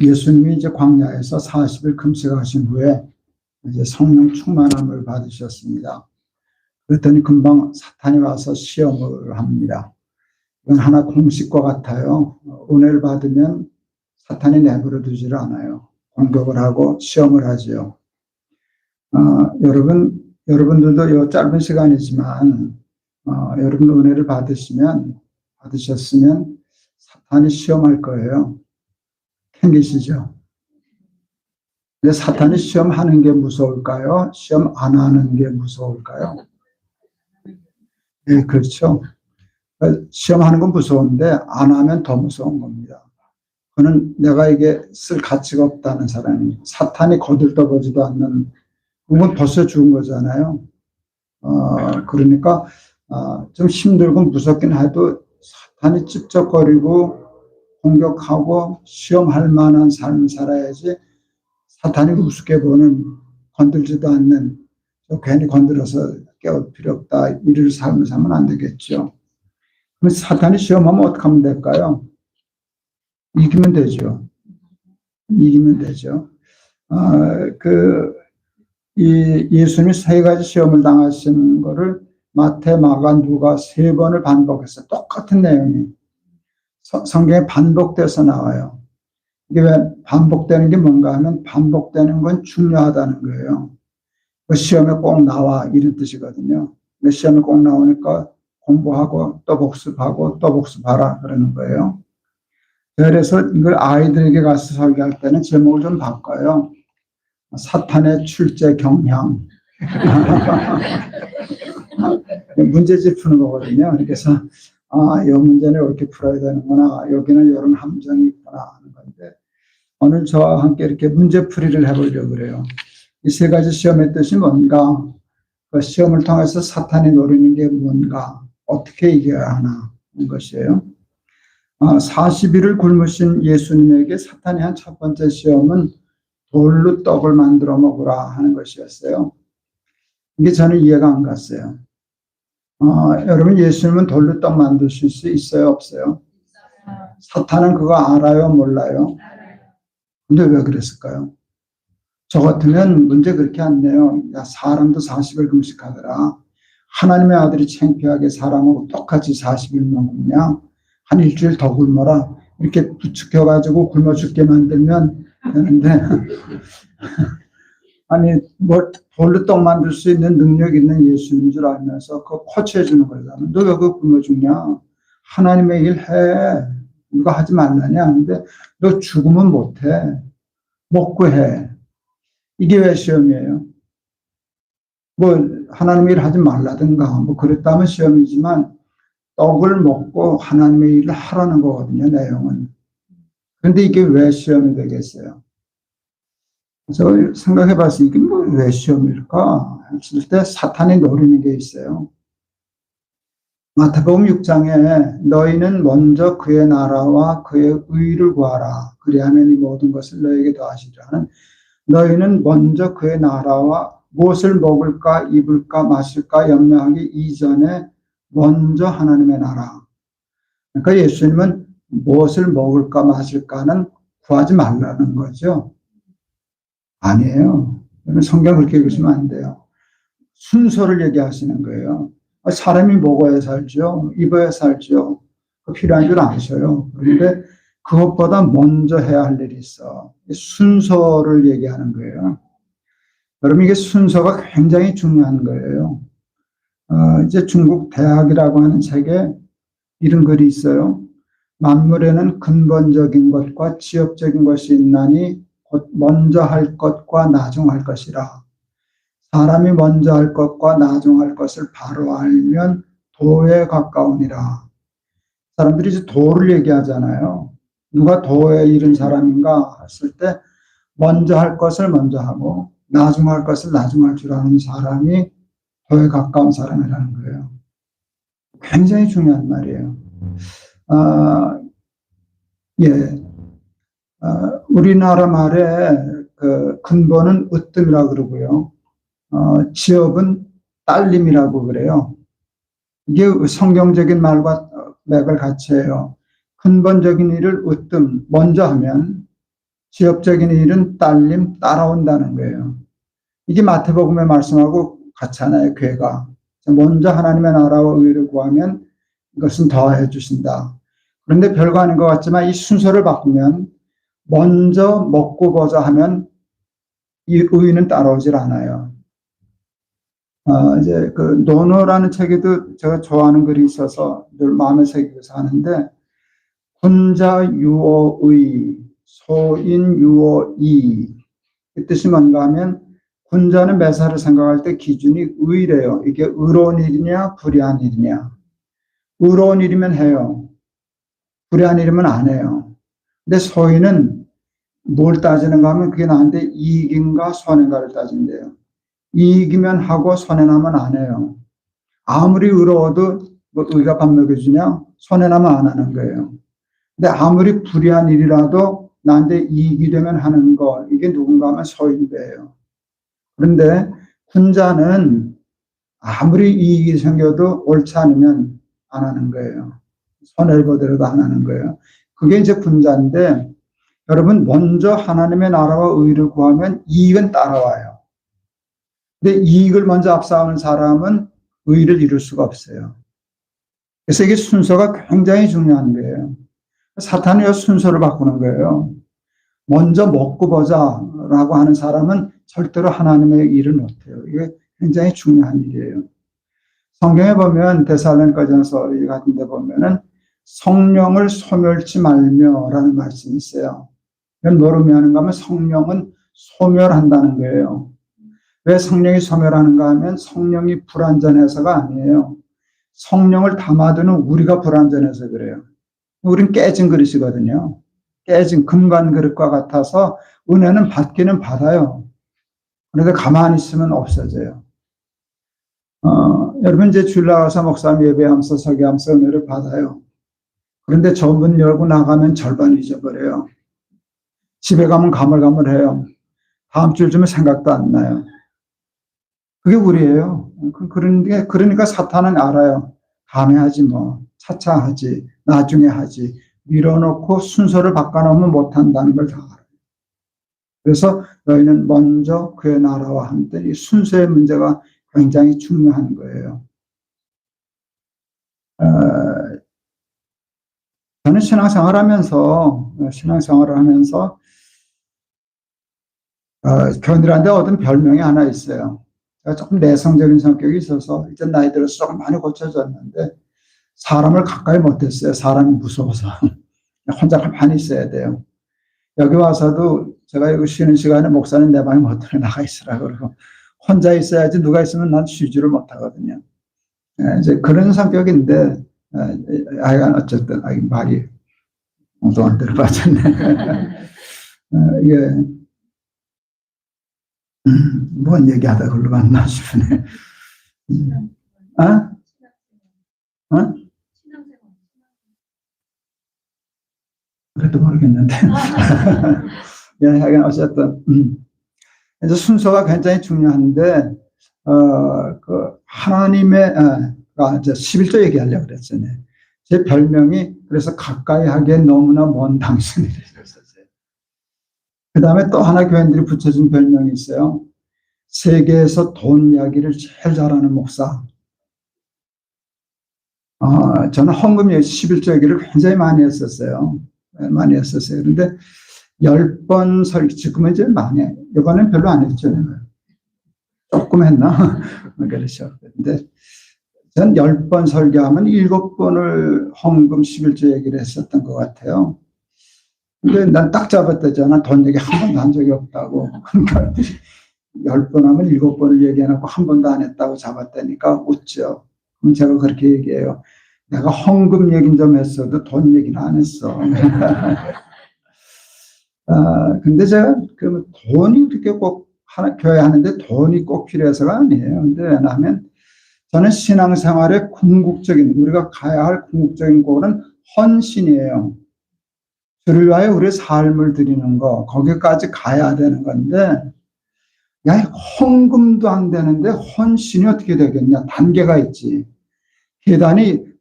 예수님이 이제 광야에서 40일 금식하신 후에 이제 성령 충만함을 받으셨습니다. 그랬더니 금방 사탄이 와서 시험을 합니다. 이건 하나 공식과 같아요. 은혜를 받으면 사탄이 내버려 두지를 않아요. 공격을 하고 시험을 하지요. 여러분들도 이 짧은 시간이지만, 여러분 은혜를 받으셨으면 사탄이 시험할 거예요. 챙기시죠? 근데 사탄이 시험하는 게 무서울까요? 시험 안 하는 게 무서울까요? 네, 그렇죠. 시험하는 건 무서운데 안 하면 더 무서운 겁니다. 그는 내가 이게 쓸 가치가 없다는 사람이, 사탄이 거들떠보지도 않는, 그건 벌써 죽은 거잖아요. 그러니까 좀 힘들고 무섭긴 해도 사탄이 찝쩍거리고 공격하고 시험할 만한 삶을 살아야지, 사탄이 우습게 보는, 건들지도 않는, 괜히 건드려서 깨울 필요 없다, 이를 삶을 살면 안 되겠죠. 그럼 사탄이 시험하면 어떻게 하면 될까요? 이기면 되죠. 이기면 되죠. 예수님이 세 가지 시험을 당하시는 거를 마태, 마가, 누가 세 번을 반복했어요. 똑같은 내용이 성경에 반복돼서 나와요. 이게 왜 반복되는 게 뭔가 하면, 반복되는 건 중요하다는 거예요. 그 시험에 꼭 나와, 이런 뜻이거든요. 시험에 꼭 나오니까 공부하고 또 복습하고 또 복습하라 그러는 거예요. 그래서 이걸 아이들에게 가서 설교할 때는 제목을 좀 바꿔요. 사탄의 출제 경향. 문제집 푸는 거거든요. 그래서 이 문제는 이렇게 풀어야 되는구나, 여기는 이런 함정이 있구나 하는 건데, 오늘 저와 함께 이렇게 문제풀이를 해보려고 그래요. 이 세 가지 시험의 뜻이 뭔가, 그 시험을 통해서 사탄이 노리는 게 뭔가, 어떻게 이겨야 하나 하는 것이에요. 40일을 굶으신 예수님에게 사탄이 한 첫 번째 시험은 돌로 떡을 만들어 먹으라 하는 것이었어요. 이게 저는 이해가 안 갔어요. 여러분, 예수님은 돌로 떡 만드실 수 있어요, 없어요? 사탄은 그거 알아요, 몰라요? 근데 왜 그랬을까요? 저 같으면 문제 그렇게 안 내요. 야, 사람도 40일 금식하더라. 하나님의 아들이 창피하게 사람하고 똑같이 40일 먹으냐? 한 일주일 더 굶어라. 이렇게 부추겨가지고 굶어 죽게 만들면 되는데, 아니, 돌로 떡 만들 수 있는 능력 있는 예수님인 줄 알면서 그거 코치해 주는 거잖아. 너 왜 그거 굶어 죽냐? 하나님의 일 해. 이거 하지 말라냐? 근데 너 죽으면 못해. 먹고 해. 이게 왜 시험이에요? 하나님의 일 하지 말라든가, 그랬다면 시험이지만, 떡을 먹고 하나님의 일을 하라는 거거든요, 내용은. 그런데 이게 왜 시험이 되겠어요? 그래서 생각해 봤을 때, 이게 왜 시험일까? 했을 때 사탄이 노리는 게 있어요. 마태복음 6장에 너희는 먼저 그의 나라와 그의 의를 구하라. 그리하면 이 모든 것을 너에게 더하시리라 하는, 너희는 먼저 그의 나라와 무엇을 먹을까, 입을까, 마실까 염려하기 이전에 먼저 하나님의 나라. 그러니까 예수님은 무엇을 먹을까, 마실까는 구하지 말라는 거죠. 아니에요. 성경 그렇게 읽으시면 안 돼요. 순서를 얘기하시는 거예요. 사람이 먹어야 살죠. 입어야 살죠. 필요한 줄 아셔요. 그런데 그것보다 먼저 해야 할 일이 있어. 순서를 얘기하는 거예요. 여러분, 이게 순서가 굉장히 중요한 거예요. 이제 중국 대학이라고 하는 책에 이런 글이 있어요. 만물에는 근본적인 것과 지엽적인 것이 있나니 곧 먼저 할 것과 나중할 것이라. 사람이 먼저 할 것과 나중할 것을 바로 알면 도에 가까우니라. 사람들이 이제 도를 얘기하잖아요. 누가 도에 이른 사람인가 했을 때 먼저 할 것을 먼저 하고 나중할 것을 나중할 줄 아는 사람이 도에 가까운 사람이라는 거예요. 굉장히 중요한 말이에요. 우리나라 말에 그 근본은 으뜸이라고 그러고요. 지업은 딸림이라고 그래요. 이게 성경적인 말과 맥을 같이 해요. 근본적인 일을 으뜸, 먼저 하면 지역적인 일은 딸림, 따라온다는 거예요. 이게 마태복음의 말씀하고 같잖아요. 괴가. 먼저 하나님의 나라와 의를 구하면 이것은 더해 주신다. 그런데 별거 아닌 것 같지만 이 순서를 바꾸면 먼저 먹고 보자 하면 이 의는 따라오질 않아요. 이제 그 노노라는 책에도 제가 좋아하는 글이 있어서 늘 마음에 새기면서 하는데, 군자 유어의, 소인 유어이. 이 뜻이 뭔가 하면 군자는 매사를 생각할 때 기준이 의래요. 이게 의로운 일이냐 불의한 일이냐. 의로운 일이면 해요. 불의한 일이면 안 해요. 근데 소인은 뭘 따지는가 하면 그게 나한테 이익인가 손해인가를 따진대요. 이익이면 하고 손해나면 안 해요. 아무리 의로워도 뭐 의가 밥 먹여주냐? 손해나면 안 하는 거예요. 근데 아무리 불의한 일이라도 나한테 이익이 되면 하는 거, 이게 누군가 하면 소인배예요. 그런데 군자는 아무리 이익이 생겨도 옳지 않으면 안 하는 거예요. 손해를 보더라도 안 하는 거예요. 그게 이제 군자인데, 여러분 먼저 하나님의 나라와 의를 구하면 이익은 따라와요. 근데 이익을 먼저 앞세우는 사람은 의를 이룰 수가 없어요. 그래서 이게 순서가 굉장히 중요한 거예요. 사탄이 이 순서를 바꾸는 거예요. 먼저 먹고 보자라고 하는 사람은 절대로 하나님의 일을 못해요. 이게 굉장히 중요한 일이에요. 성경에 보면 데살로니가전서 같은 데 보면은 성령을 소멸치 말며라는 말씀이 있어요. 이건 뭐로 의미하는가 하면 성령은 소멸한다는 거예요. 왜 성령이 소멸하는가 하면 성령이 불완전해서가 아니에요. 성령을 담아두는 우리가 불완전해서 그래요. 우린 깨진 그릇이거든요. 깨진 금관 그릇과 같아서 은혜는 받기는 받아요. 그런데 가만히 있으면 없어져요. 여러분 이제 주일 나가서 목사님 예배하면서 설교하면서 은혜를 받아요. 그런데 저 문 열고 나가면 절반 잊어버려요. 집에 가면 가물가물해요. 다음 주쯤에 생각도 안 나요. 그게 우리예요. 그러니까 사탄은 알아요. 다음에 하지 뭐, 차차 하지, 나중에 하지, 밀어놓고 순서를 바꿔놓으면 못한다는 걸 다 알아요. 그래서 너희는 먼저 그의 나라와 함께 이 순서의 문제가 굉장히 중요한 거예요. 저는 신앙생활을 하면서 견디란데 얻은 별명이 하나 있어요. 제가 조금 내성적인 성격이 있어서 이제 나이 들어서 조금 많이 고쳐졌는데 사람을 가까이 못했어요. 사람이 무서워서. 혼자 가만히 있어야 돼요. 여기 와서도 제가 여기 쉬는 시간에 목사님 내 방에 못 들어 나가 있으라 그러고 혼자 있어야지 누가 있으면 난 쉬지를 못하거든요. 이제 그런 성격인데 어쨌든 말이 엉뚱한 데로 빠졌네. 이게 뭔 얘기하다 글로 갔나 싶네. 그래도 모르겠는데. 하여간 어쨌든 이제 순서가 굉장히 중요한데 그 하나님의 이제 11조 얘기하려고 그랬잖아요. 제 별명이 그래서 가까이 하기엔 너무나 먼 당신이랬었어요. 그 다음에 또 하나 교인들이 붙여준 별명이 있어요. 세계에서 돈 이야기를 제일 잘하는 목사. 저는 헌금 11조 얘기를 굉장히 많이 했었어요. 그런데 10번 지금은 이제 많이 해요. 이번엔 별로 안 했죠. 조금 했나? 그렇죠. 근데 전 10번 설교하면 7번을 헌금 11조 얘기를 했었던 것 같아요. 근데 난 딱 잡았다잖아. 돈 얘기 한 번도 한 적이 없다고. 그러니까 10번 하면 7번을 얘기해놓고 한 번도 안 했다고 잡았다니까 웃죠. 그럼 제가 그렇게 얘기해요. 내가 헌금 얘기는 좀 했어도 돈 얘기는 안 했어. 근데 제가 그 돈이 그렇게 꼭 교회 하는데 돈이 꼭 필요해서가 아니에요. 근데 왜냐하면 저는 신앙생활의 궁극적인, 우리가 가야 할 궁극적인 골은 헌신이에요. 주를 위하여 우리의 삶을 드리는 거, 거기까지 가야 되는 건데, 야, 헌금도 안 되는데 헌신이 어떻게 되겠냐? 단계가 있지.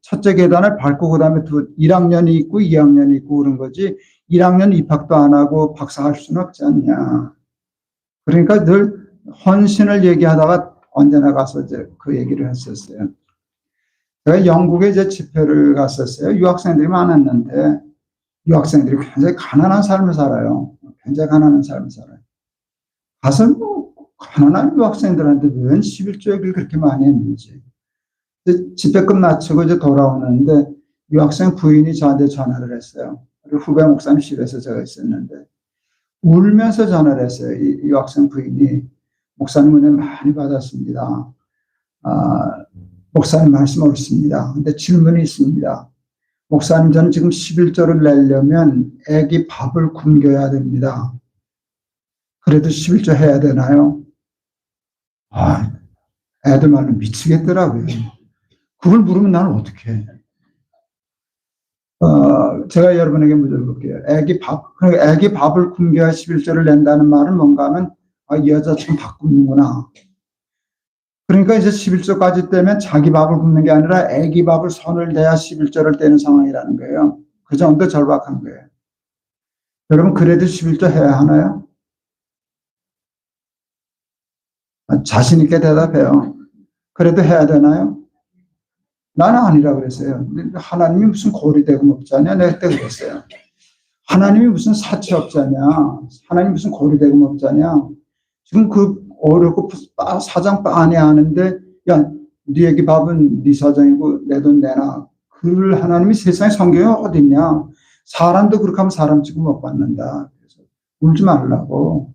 첫째 계단을 밟고 그 다음에 1학년이 있고 2학년이 있고 그런 거지. 1학년 입학도 안 하고 박사할 수는 없지 않냐. 그러니까 늘 헌신을 얘기하다가 언제나 가서 이제 그 얘기를 했었어요. 제가 영국에 이제 집회를 갔었어요. 유학생들이 많았는데 유학생들이 굉장히 가난한 삶을 살아요. 굉장히 가난한 삶을 살아요. 가서 뭐 가난한 유학생들한테 웬 11조 얘기를 그렇게 많이 했는지. 집회 끝마치고 이제 돌아오는데 유학생 부인이 저한테 전화를 했어요. 그리고 후배 목사님 집에서 제가 있었는데 울면서 전화를 했어요. 이 유학생 부인이 목사님 은혜 많이 받았습니다. 목사님 말씀 옳습니다. 근데 질문이 있습니다. 목사님, 저는 지금 11조를 내려면 애기 밥을 굶겨야 됩니다. 그래도 11조 해야 되나요? 애들 말로 미치겠더라고요. 그걸 물으면 나는 어떻게 해? 제가 여러분에게 물어볼게요. 그러니까 애기 밥을 굶겨야 11조를 낸다는 말은 뭔가 하면, 이 여자 참 밥 굶는구나. 그러니까 이제 11조까지 떼면 자기 밥을 굶는 게 아니라 애기 밥을 손을 대야 11조를 떼는 상황이라는 거예요. 그 정도 절박한 거예요. 여러분, 그래도 11조 해야 하나요? 자신 있게 대답해요. 그래도 해야 되나요? 나는 아니라고 그랬어요. 하나님이 무슨 고리대금 업자냐? 내가 그때 그랬어요. 하나님이 무슨 사채업자냐? 하나님이 무슨 고리대금 업자냐? 지금 그 어렵고 사장 빤히 하는데, 야, 네 애기 밥은 네 사장이고 내 돈 내놔. 그걸 하나님이 세상에 성경에 어딨냐? 사람도 그렇게 하면 사람 지금 못 받는다. 그래서 울지 말라고.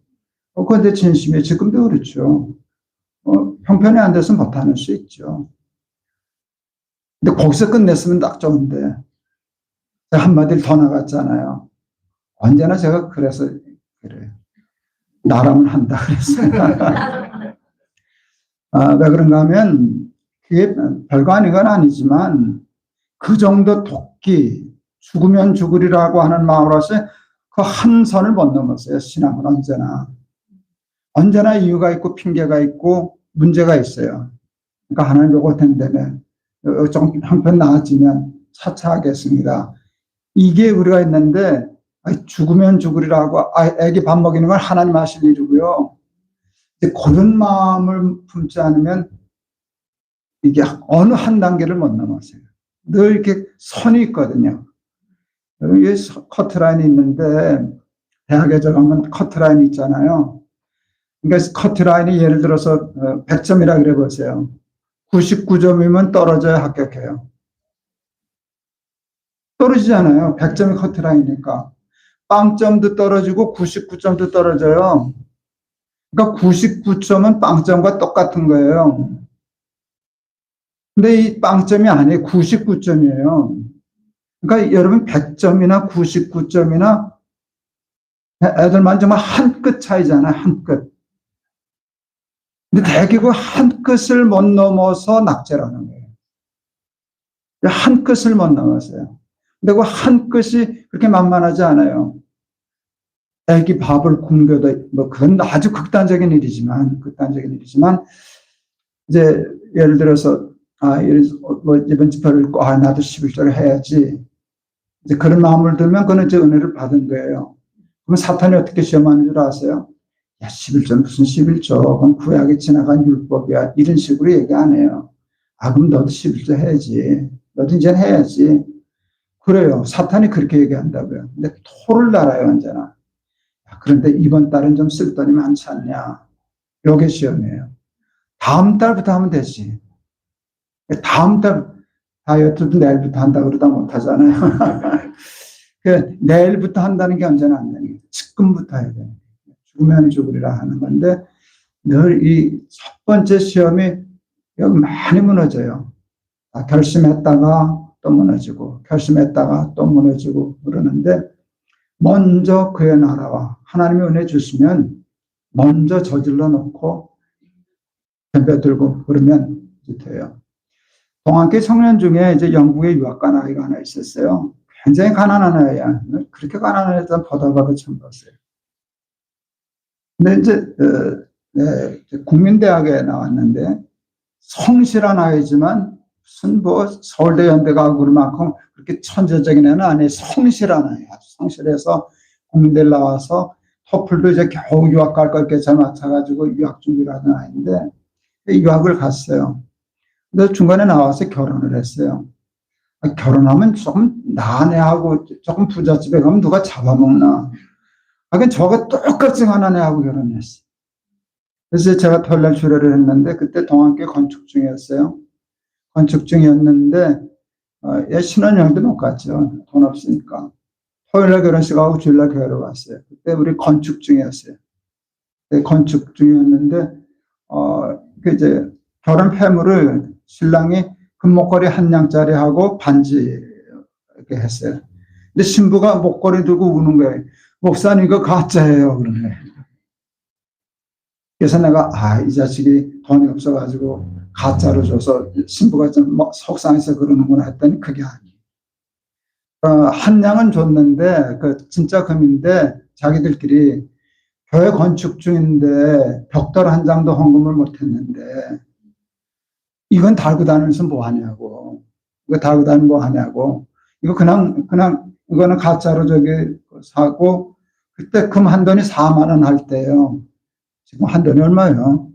그건 내 진심이에요. 지금도 그렇죠. 형편이 안 돼서 못하는 수 있죠. 근데 거기서 끝냈으면 딱 좋은데, 한마디를 더 나갔잖아요. 언제나 제가 그래서 그래요. 나라면 한다 그랬어요. 왜 그런가 하면, 그게 별거 아닌 건 아니지만, 그 정도 도끼, 죽으면 죽으리라고 하는 마음으로서 그 한 선을 못 넘었어요. 신앙은 언제나. 언제나 이유가 있고 핑계가 있고 문제가 있어요. 그러니까 하나님 요거 된다면, 좀 형편 나아지면 차차하겠습니다. 이게 우리가 있는데, 죽으면 죽으리라고, 애기 밥 먹이는 건 하나님 하실 일이고요. 그런 마음을 품지 않으면 이게 어느 한 단계를 못 넘어서요. 늘 이렇게 선이 있거든요. 여기 커트라인이 있는데, 대학에 들어가면 커트라인이 있잖아요. 그러니까 커트라인이 예를 들어서 100점이라 그래 보세요. 99점이면 떨어져야 합격해요. 떨어지잖아요. 100점이 커트라인이니까. 빵점도 떨어지고 99점도 떨어져요. 그러니까 99점은 빵점과 똑같은 거예요. 근데 이 빵점이 아니에요. 99점이에요. 그러니까 여러분 100점이나 99점이나 애들만 정말 한 끗 차이잖아요. 한 끗. 근데 대개가 한 끗을 못 넘어서 낙제라는 거예요. 한 끗을 못 넘었어요. 근데 그 한 끗이 그렇게 만만하지 않아요. 애기 밥을 굶겨도, 그건 아주 극단적인 일이지만, 이제 예를 들어서, 이번 집회를 읽고, 나도 11조를 해야지. 이제 그런 마음을 들면 그는 이제 은혜를 받은 거예요. 그럼 사탄이 어떻게 시험하는 줄 아세요? 야, 11조 무슨 11조? 그건 구약에 지나간 율법이야. 이런 식으로 얘기 안 해요. 그럼 너도 11조 해야지. 너도 이제 해야지. 그래요. 사탄이 그렇게 얘기한다고요. 근데 토를 달아요, 언제나. 그런데 이번 달은 좀 쓸 돈이 많지 않냐. 요게 시험이에요. 다음 달부터 하면 되지. 다음 달 다이어트도 내일부터 한다 그러다 못하잖아요. 내일부터 한다는 게 언제나 안 되는 거예요. 지금부터 해야 돼요. 죽으면 죽으리라 하는 건데 늘 이 첫 번째 시험이 여기 많이 무너져요. 결심했다가 또 무너지고 결심했다가 또 무너지고 그러는데 먼저 그의 나라와 하나님의 은혜 주시면 먼저 저질러 놓고 덤벼들고 그러면 돼요. 동안계 청년 중에 이제 영국에 유학 간 아이가 하나 있었어요. 굉장히 가난한 아이야. 그렇게 가난한 애들 보다 봐도 처음 봤어요. 근데 이제 국민대학에 나왔는데 성실한 아이지만 무슨 뭐 서울대 연대 가고 그럴 만큼 그렇게 천재적인 애는 아니에요. 성실한 애예요. 아주 성실해서 국민대를 나와서 토플도 이제 겨우 유학 갈 거 이렇게 잘 맞춰가지고 유학 준비를 하던 아이인데 유학을 갔어요. 근데 중간에 나와서 결혼을 했어요. 결혼하면 조금 나은 애하고 조금 부잣집에 가면 누가 잡아먹나. 하긴 저가 똑같이 가난 애하고 결혼했어요. 그래서 제가 토요일날 주례를 했는데 그때 동안교회 건축 중이었어요. 건축 중이었는데 얘 신혼여행도 못 갔죠. 돈 없으니까. 토요일날 결혼식하고 주일날 교회로 갔어요. 그때 우리 건축 중이었어요. 건축 중이었는데 그 이제 결혼 패물을 신랑이 금목걸이 한 양짜리 하고 반지 이렇게 했어요. 근데 신부가 목걸이 들고 우는 거예요. 목사님 이거 가짜예요. 그러네. 그래서 내가 이 자식이 돈이 없어가지고 가짜로 줘서 신부가 좀 속상해서 그러는구나 했더니 그게 아니에요. 한 양은 줬는데 그 진짜 금인데 자기들끼리 교회 건축 중인데 벽돌 한 장도 헌금을 못했는데 이건 달고 다니면서 뭐 하냐고. 이거 달고 다니면 뭐 하냐고. 이거 그냥 이거는 가짜로 저기 사고 그때 금 한 돈이 4만 원 할 때요. 지금 한 돈이 얼마예요?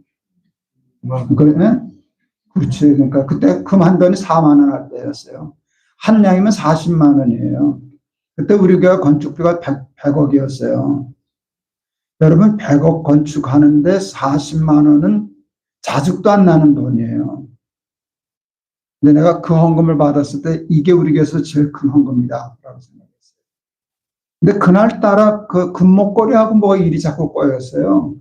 그렇지. 그러니까 그때 금 한 돈이 4만 원 할 때였어요. 한 양이면 40만 원이에요. 그때 우리 교회 건축비가 100억이었어요. 여러분 100억 건축하는데 40만 원은 자죽도 안 나는 돈이에요. 근데 내가 그 헌금을 받았을 때 이게 우리 교회에서 제일 큰 헌금이다 라고 생각했어요. 근데 그날따라 그 금목걸이하고 뭐가 일이 자꾸 꼬였어요.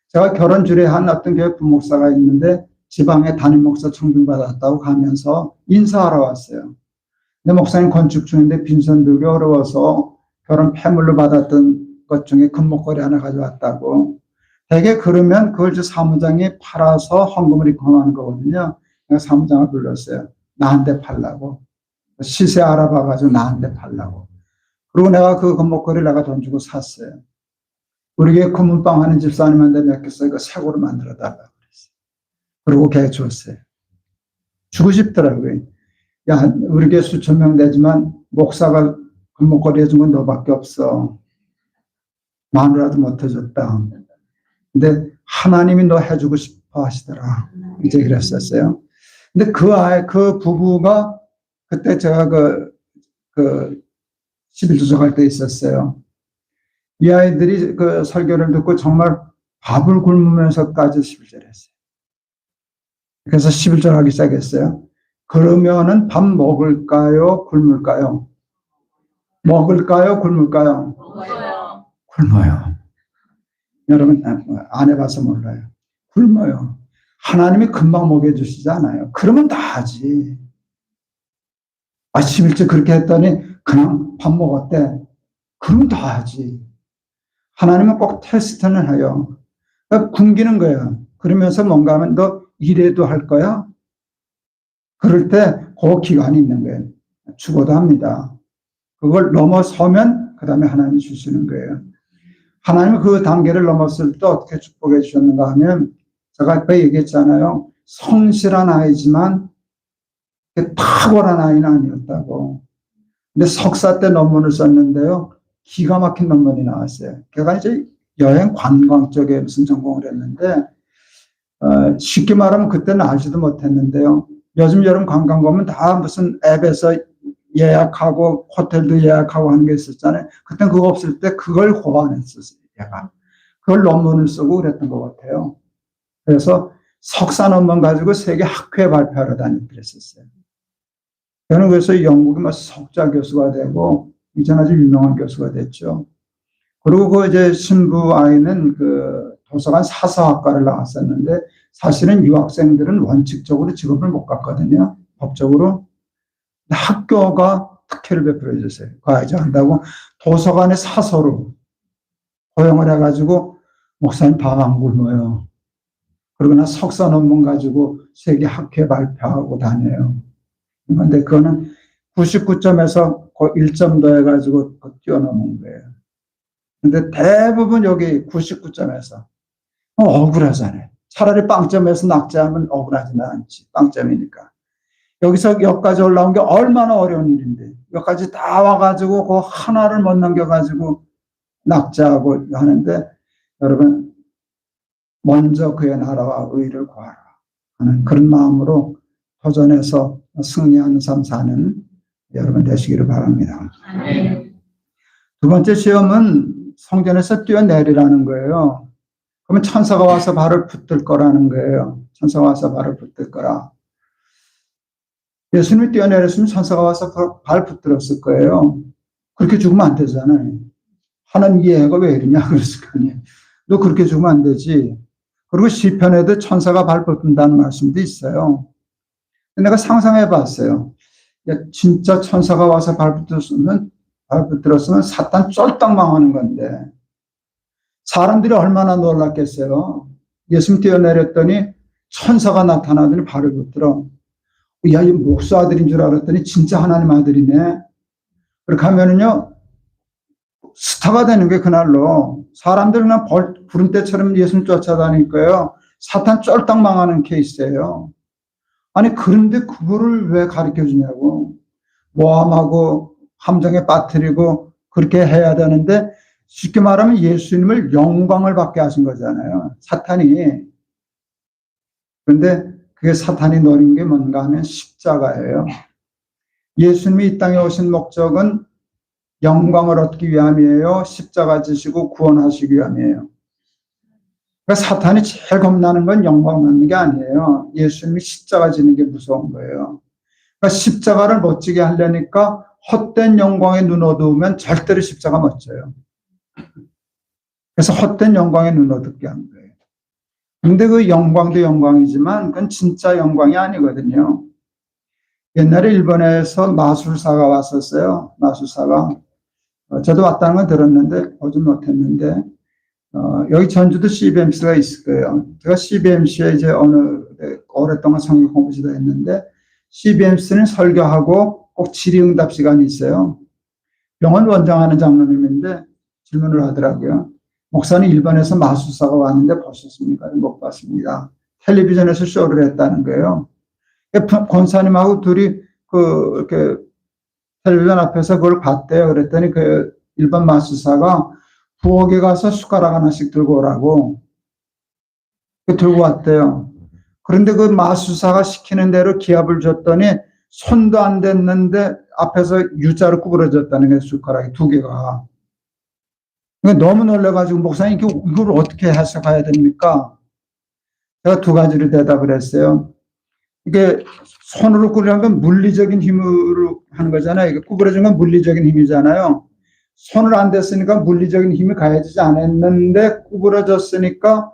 제가 결혼 주례한 어떤 교회 부목사가 있는데 지방에 담임 목사 청빙받았다고 가면서 인사하러 왔어요. 근데 목사님 건축 중인데 빈손 들기 어려워서 결혼 패물로 받았던 것 중에 금목걸이 하나 가져왔다고. 대개 그러면 그걸 저 사무장이 팔아서 헌금을 입금하는 거거든요. 내가 사무장을 불렀어요. 나한테 팔라고. 시세 알아봐가지고 나한테 팔라고. 그리고 내가 그 금목걸이를 내가 돈 주고 샀어요. 우리 교회 금은방 하는 집사님한테 맡겼어요. 이거 새고로 만들어 달라고 그랬어요. 그리고 걔 줬어요. 주고 싶더라고요. 야, 우리 교회 수천 명 되지만 목사가 금목걸이 해준 건 너밖에 없어. 마누라도 못 해줬다. 근데 하나님이 너 해주고 싶어 하시더라. 이제 그랬었어요. 근데 그 부부가 그때 제가 그 11조 할 때 있었어요. 이 아이들이 그 설교를 듣고 정말 밥을 굶으면서까지 11절 했어요. 그래서 11절 하기 시작했어요. 그러면은 밥 먹을까요? 굶을까요? 먹을까요? 굶을까요? 먹어요. 굶어요. 여러분 안 해봐서 몰라요. 굶어요. 하나님이 금방 먹여주시지 않아요. 그러면 다 하지. 11절 그렇게 했더니 그냥 밥 먹었대. 그러면 다 하지. 하나님은 꼭 테스트는 해요. 그러니까 굶기는 거예요. 그러면서 뭔가 하면 너 이래도 할 거야? 그럴 때 그 기간이 있는 거예요. 죽어도 합니다. 그걸 넘어서면 그 다음에 하나님이 주시는 거예요. 하나님은 그 단계를 넘었을 때 어떻게 축복해 주셨는가 하면 제가 아까 얘기했잖아요. 성실한 아이지만 탁월한 아이는 아니었다고. 근데 석사 때 논문을 썼는데요. 기가 막힌 논문이 나왔어요. 걔가 이제 여행 관광 쪽에 무슨 전공을 했는데 쉽게 말하면 그때는 알지도 못했는데요. 요즘 여름 관광 가면 다 무슨 앱에서 예약하고 호텔도 예약하고 하는 게 있었잖아요. 그땐 그거 없을 때 그걸 고안했었어요. 얘가. 그걸 논문을 쓰고 그랬던 것 같아요. 그래서 석사 논문 가지고 세계 학회에 발표하러 다니고 그랬었어요. 저는 그래서 영국에 막 석좌 교수가 되고 이제는 아주 유명한 교수가 됐죠. 그리고 그 이제 신부 아이는 그 도서관 사서학과를 나왔었는데 사실은 유학생들은 원칙적으로 직업을 못 갖거든요. 법적으로. 학교가 특혜를 베풀어 줬어요. 그 아이가 한다고 도서관의 사서로 고용을 해가지고 목사님 밥 안 굶어요. 그러거나 석사 논문 가지고 세계 학회 발표하고 다녀요. 그런데 그거는 99점에서 그 1점 더해가지고 뛰어넘은 거예요. 근데 대부분 여기 99점에서 억울하잖아요. 차라리 빵점에서 낙제하면 억울하지는 않지. 빵점이니까. 여기서 여기까지 올라온 게 얼마나 어려운 일인데, 여기까지 다 와가지고 그 하나를 못 넘겨가지고 낙제하고 하는데, 여러분, 먼저 그의 나라와 의를 구하라 하는 그런 마음으로 도전해서 승리하는 삶 사는 여러분 되시기를 바랍니다. 두 번째 시험은 성전에서 뛰어내리라는 거예요. 그러면 천사가 와서 발을 붙들 거라는 거예요. 천사가 와서 발을 붙들 거라. 예수님이 뛰어내렸으면 천사가 와서 발 붙들었을 거예요. 그렇게 죽으면 안 되잖아요. 하나님 이해가 왜 이러냐 그랬을 거 아니에요. 너 그렇게 죽으면 안 되지. 그리고 시편에도 천사가 발 붙든다는 말씀도 있어요. 내가 상상해 봤어요. 진짜 천사가 와서 발 붙들었으면 사탄 쫄딱 망하는 건데, 사람들이 얼마나 놀랐겠어요. 예수님 뛰어내렸더니 천사가 나타나더니 발을 붙들어. 야, 이 목사 아들인 줄 알았더니 진짜 하나님 아들이네. 그렇게 하면은요, 스타가 되는 게 그날로. 사람들은 그냥 구름대처럼 예수님 쫓아다닐 거예요. 사탄 쫄딱 망하는 케이스예요. 아니, 그런데 그거를 왜 가르쳐 주냐고. 모함하고 함정에 빠뜨리고 그렇게 해야 되는데, 쉽게 말하면 예수님을 영광을 받게 하신 거잖아요. 사탄이. 그런데 그게 사탄이 노린 게 뭔가 하면 십자가예요. 예수님이 이 땅에 오신 목적은 영광을 얻기 위함이에요. 십자가 지시고 구원하시기 위함이에요. 그러니까 사탄이 제일 겁나는 건 영광 얻는 게 아니에요. 예수님이 십자가 지는 게 무서운 거예요. 그러니까 십자가를 멋지게 하려니까 헛된 영광에 눈 어두우면 절대로 십자가 멋져요. 그래서 헛된 영광에 눈 어둡게 한 거예요. 근데 그 영광도 영광이지만 그건 진짜 영광이 아니거든요. 옛날에 일본에서 마술사가 왔었어요. 마술사가. 저도 왔다는 건 들었는데 보지 못했는데, 여기 전주도 CBMC가 있을 거예요. 제가 CBMC에 이제 오랫동안 성경 공부지도 했는데, CBMC는 설교하고 꼭 질의응답 시간이 있어요. 병원 원장하는 장로님인데 질문을 하더라고요. 목사님, 일본에서 마술사가 왔는데 보셨습니까? 못 봤습니다. 텔레비전에서 쇼를 했다는 거예요. 권사님하고 둘이 이렇게 텔레비전 앞에서 그걸 봤대요. 그랬더니 그 일본 마술사가 부엌에 가서 숟가락 하나씩 들고 오라고 들고 왔대요. 그런데 그 마술사가 시키는 대로 기합을 줬더니 손도 안 댔는데 앞에서 U자로 구부러졌다는 거예요. 숟가락이 두 개가. 너무 놀라가지고 목사님 이걸 어떻게 해석해야 됩니까? 제가 두 가지로 대답을 했어요. 이게 손으로 구부러진 건 물리적인 힘으로 하는 거잖아요. 이게 구부러진 건 물리적인 힘이잖아요. 손을 안 댔으니까 물리적인 힘이 가해지지 않았는데 구부러졌으니까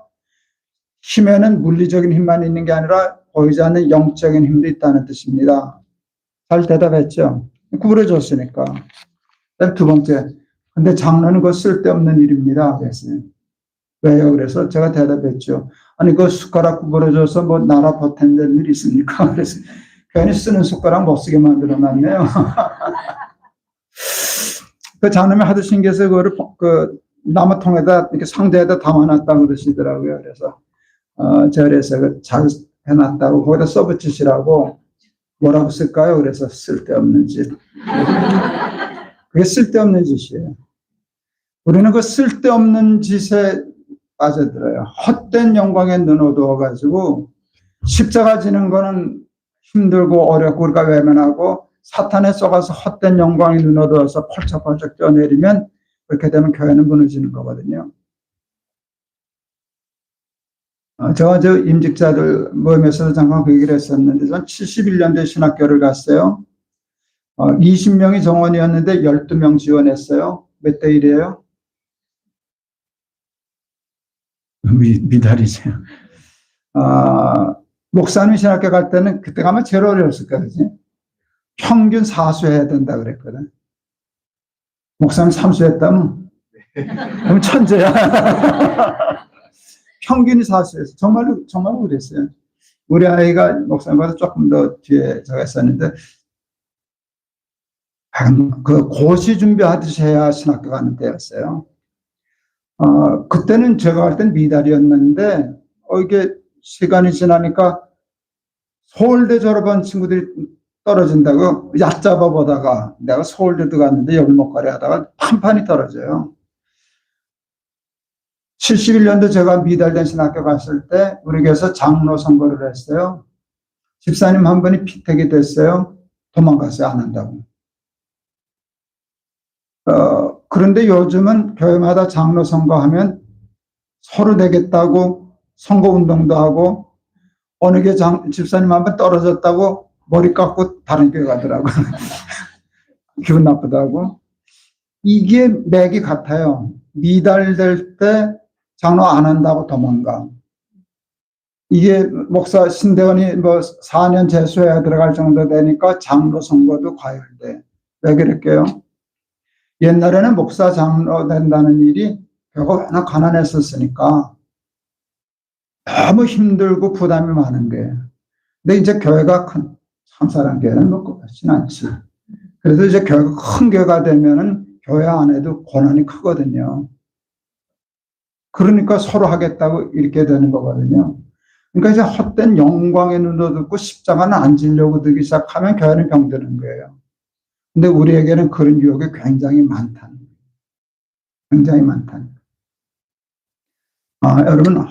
힘에는 물리적인 힘만 있는 게 아니라 보이지 않는 영적인 힘도 있다는 뜻입니다. 잘 대답했죠? 구부러졌으니까. 두 번째, 근데 장로는 그거 쓸데없는 일입니다. 그랬어요. 왜요? 그래서 제가 대답했죠. 아니, 그 숟가락 구부러져서 뭐 나라 버텐다는 일이 있습니까? 그래서 괜히 쓰는 숟가락 못 쓰게 만들어 놨네요. 그 장로님이 하도 신기해서 그거를 나무통에다 이렇게 상자에다 담아놨다고 그러시더라고요. 그래서 절에서 잘 해놨다고 거기다 써붙이시라고. 뭐라고 쓸까요? 그래서 쓸데없는 짓. 그게 쓸데없는 짓이에요. 우리는 그 쓸데없는 짓에 빠져들어요. 헛된 영광에 눈 어두워가지고 십자가 지는 거는 힘들고 어렵고 우리가 외면하고 사탄에 쏘가서 헛된 영광에 눈 어두워서 펄쩍펄쩍 뛰어내리면 그렇게 되면 교회는 무너지는 거거든요. 제가 임직자들 모임에서도 잠깐 그 얘기를 했었는데, 전 71년도에 신학교를 갔어요. 20명이 정원이었는데 12명 지원했어요. 몇 대 1이에요? 미달이세요. 목사님 신학교 갈 때는 그때 가면 제일 어려웠을 거지. 평균 4수해야 된다 그랬거든. 목사님 3수했다면 그럼 천재야. 평균이 4수였어요. 정말로 그랬어요. 우리 아이가 목사님보다 조금 더 뒤에 제가 있었는데, 그 고시 준비하듯이 해야 신학교 가는 때였어요. 그때는 제가 갈 땐 미달이었는데, 이게 시간이 지나니까 서울대 졸업한 친구들이 떨어진다고 얕잡아 보다가 내가 서울대도 갔는데 열목걸이 하다가 판판이 떨어져요. 71년도 제가 미달된 신학교 갔을 때 우리 교회에서 장로 선거를 했어요. 집사님 한 분이 피택이 됐어요. 도망갔어요. 안 한다고. 그런데 요즘은 교회마다 장로 선거하면 서로 되겠다고 선거운동도 하고 어느 교회 집사님 한 번 떨어졌다고 머리 깎고 다른 교회 가더라고. 기분 나쁘다고. 이게 맥이 같아요. 미달될 때 장로 안 한다고 도망가. 이게 목사 신대원이 뭐 4년 재수해야 들어갈 정도 되니까 장로 선거도 과열돼. 왜 그럴게요? 옛날에는 목사 장로 된다는 일이 교회가 워낙 가난했었으니까 너무 힘들고 부담이 많은 거예요. 근데 이제 교회가 큰 참사란 교회는 뭐 그렇진 않지. 그래서 이제 교회가 큰 교회가 되면은 교회 안에도 고난이 크거든요. 그러니까 서로 하겠다고 이렇게 되는 거거든요. 그러니까 이제 헛된 영광의 눈도 듣고 십자가는 안 지려고 들기 시작하면 교회는 병드는 거예요. 근데 우리에게는 그런 유혹이 굉장히 많다는 거예요. 굉장히 많다는 거예요. 여러분,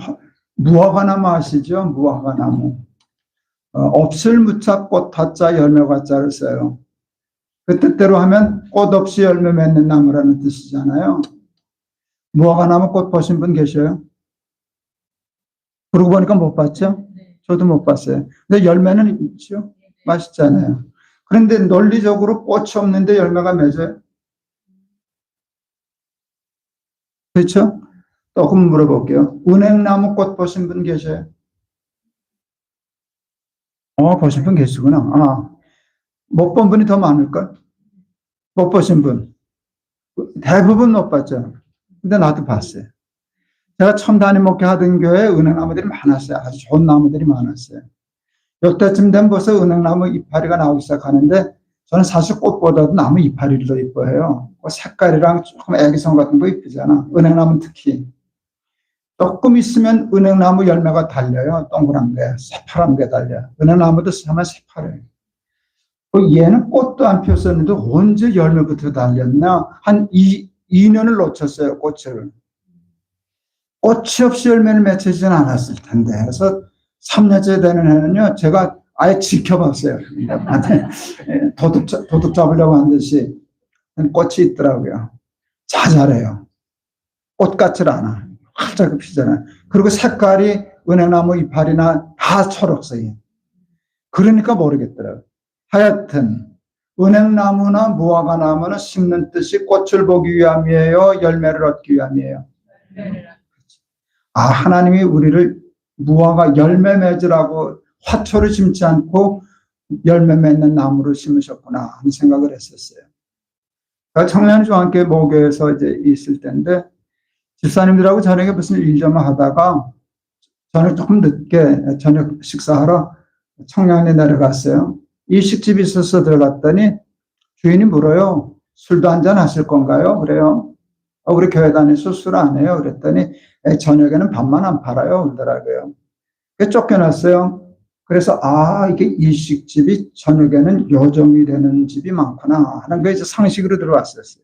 무화과나무 아시죠? 무화과나무. 없을 무자 꽃 타자 열매 과자를 써요. 그 뜻대로 하면 꽃 없이 열매 맺는 나무라는 뜻이잖아요. 무화과나무 꽃 보신 분 계셔요? 그러고 보니까 못 봤죠? 저도 못 봤어요. 근데 열매는 있죠? 맛있잖아요. 그런데 논리적으로 꽃이 없는데 열매가 맺어요? 그렇죠? 조금 물어볼게요. 은행나무 꽃 보신 분 계셔요? 보신 분 계시구나. 못 본 분이 더 많을걸? 못 보신 분. 대부분 못 봤죠? 근데 나도 봤어요. 제가 처음 담임 목회 하던 교회에 은행나무들이 많았어요. 아주 좋은 나무들이 많았어요. 이때쯤 되면 벌써 은행나무 이파리가 나오기 시작하는데 저는 사실 꽃보다도 나무 이파리를 더 이뻐해요. 색깔이랑 조금 애기성 같은 거 이쁘잖아. 은행나무는 특히. 조금 있으면 은행나무 열매가 달려요. 동그란 게, 새파란 게 달려요. 은행나무도 하면 새파래요. 얘는 꽃도 안 피웠었는데 언제 열매부터 달렸나? 한 2년을 놓쳤어요, 꽃을. 꽃이 없이 열매를 맺히지는 않았을 텐데. 그래서 3년째 되는 해는요, 제가 아예 지켜봤어요. 도둑 잡으려고 한 듯이 꽃이 있더라고요. 자잘해요. 꽃 같질 않아. 활짝 피잖아요. 그리고 색깔이 은행나무 이파리나 다 초록색이에요. 그러니까 모르겠더라고요. 하여튼 은행나무나 무화과나무는 심는 뜻이 꽃을 보기 위함이에요? 열매를 얻기 위함이에요? 하나님이 우리를 무화과 열매 맺으라고 화초를 심지 않고 열매 맺는 나무를 심으셨구나 하는 생각을 했었어요. 청년 중학교 모교에서 이제 있을 때인데 집사님들하고 저녁에 무슨 일 좀 하다가 저녁 조금 늦게 저녁 식사하러 청량리에 내려갔어요. 일식집이 있어서 들어갔더니 주인이 물어요. 술도 한잔 하실 건가요? 그래요. 우리 교회 다니서 술 안 해요. 그랬더니 저녁에는 밥만 안 팔아요. 그러더라고요. 쫓겨났어요. 그래서 이게 일식집이 저녁에는 요정이 되는 집이 많구나 하는 게 이제 상식으로 들어왔었어요.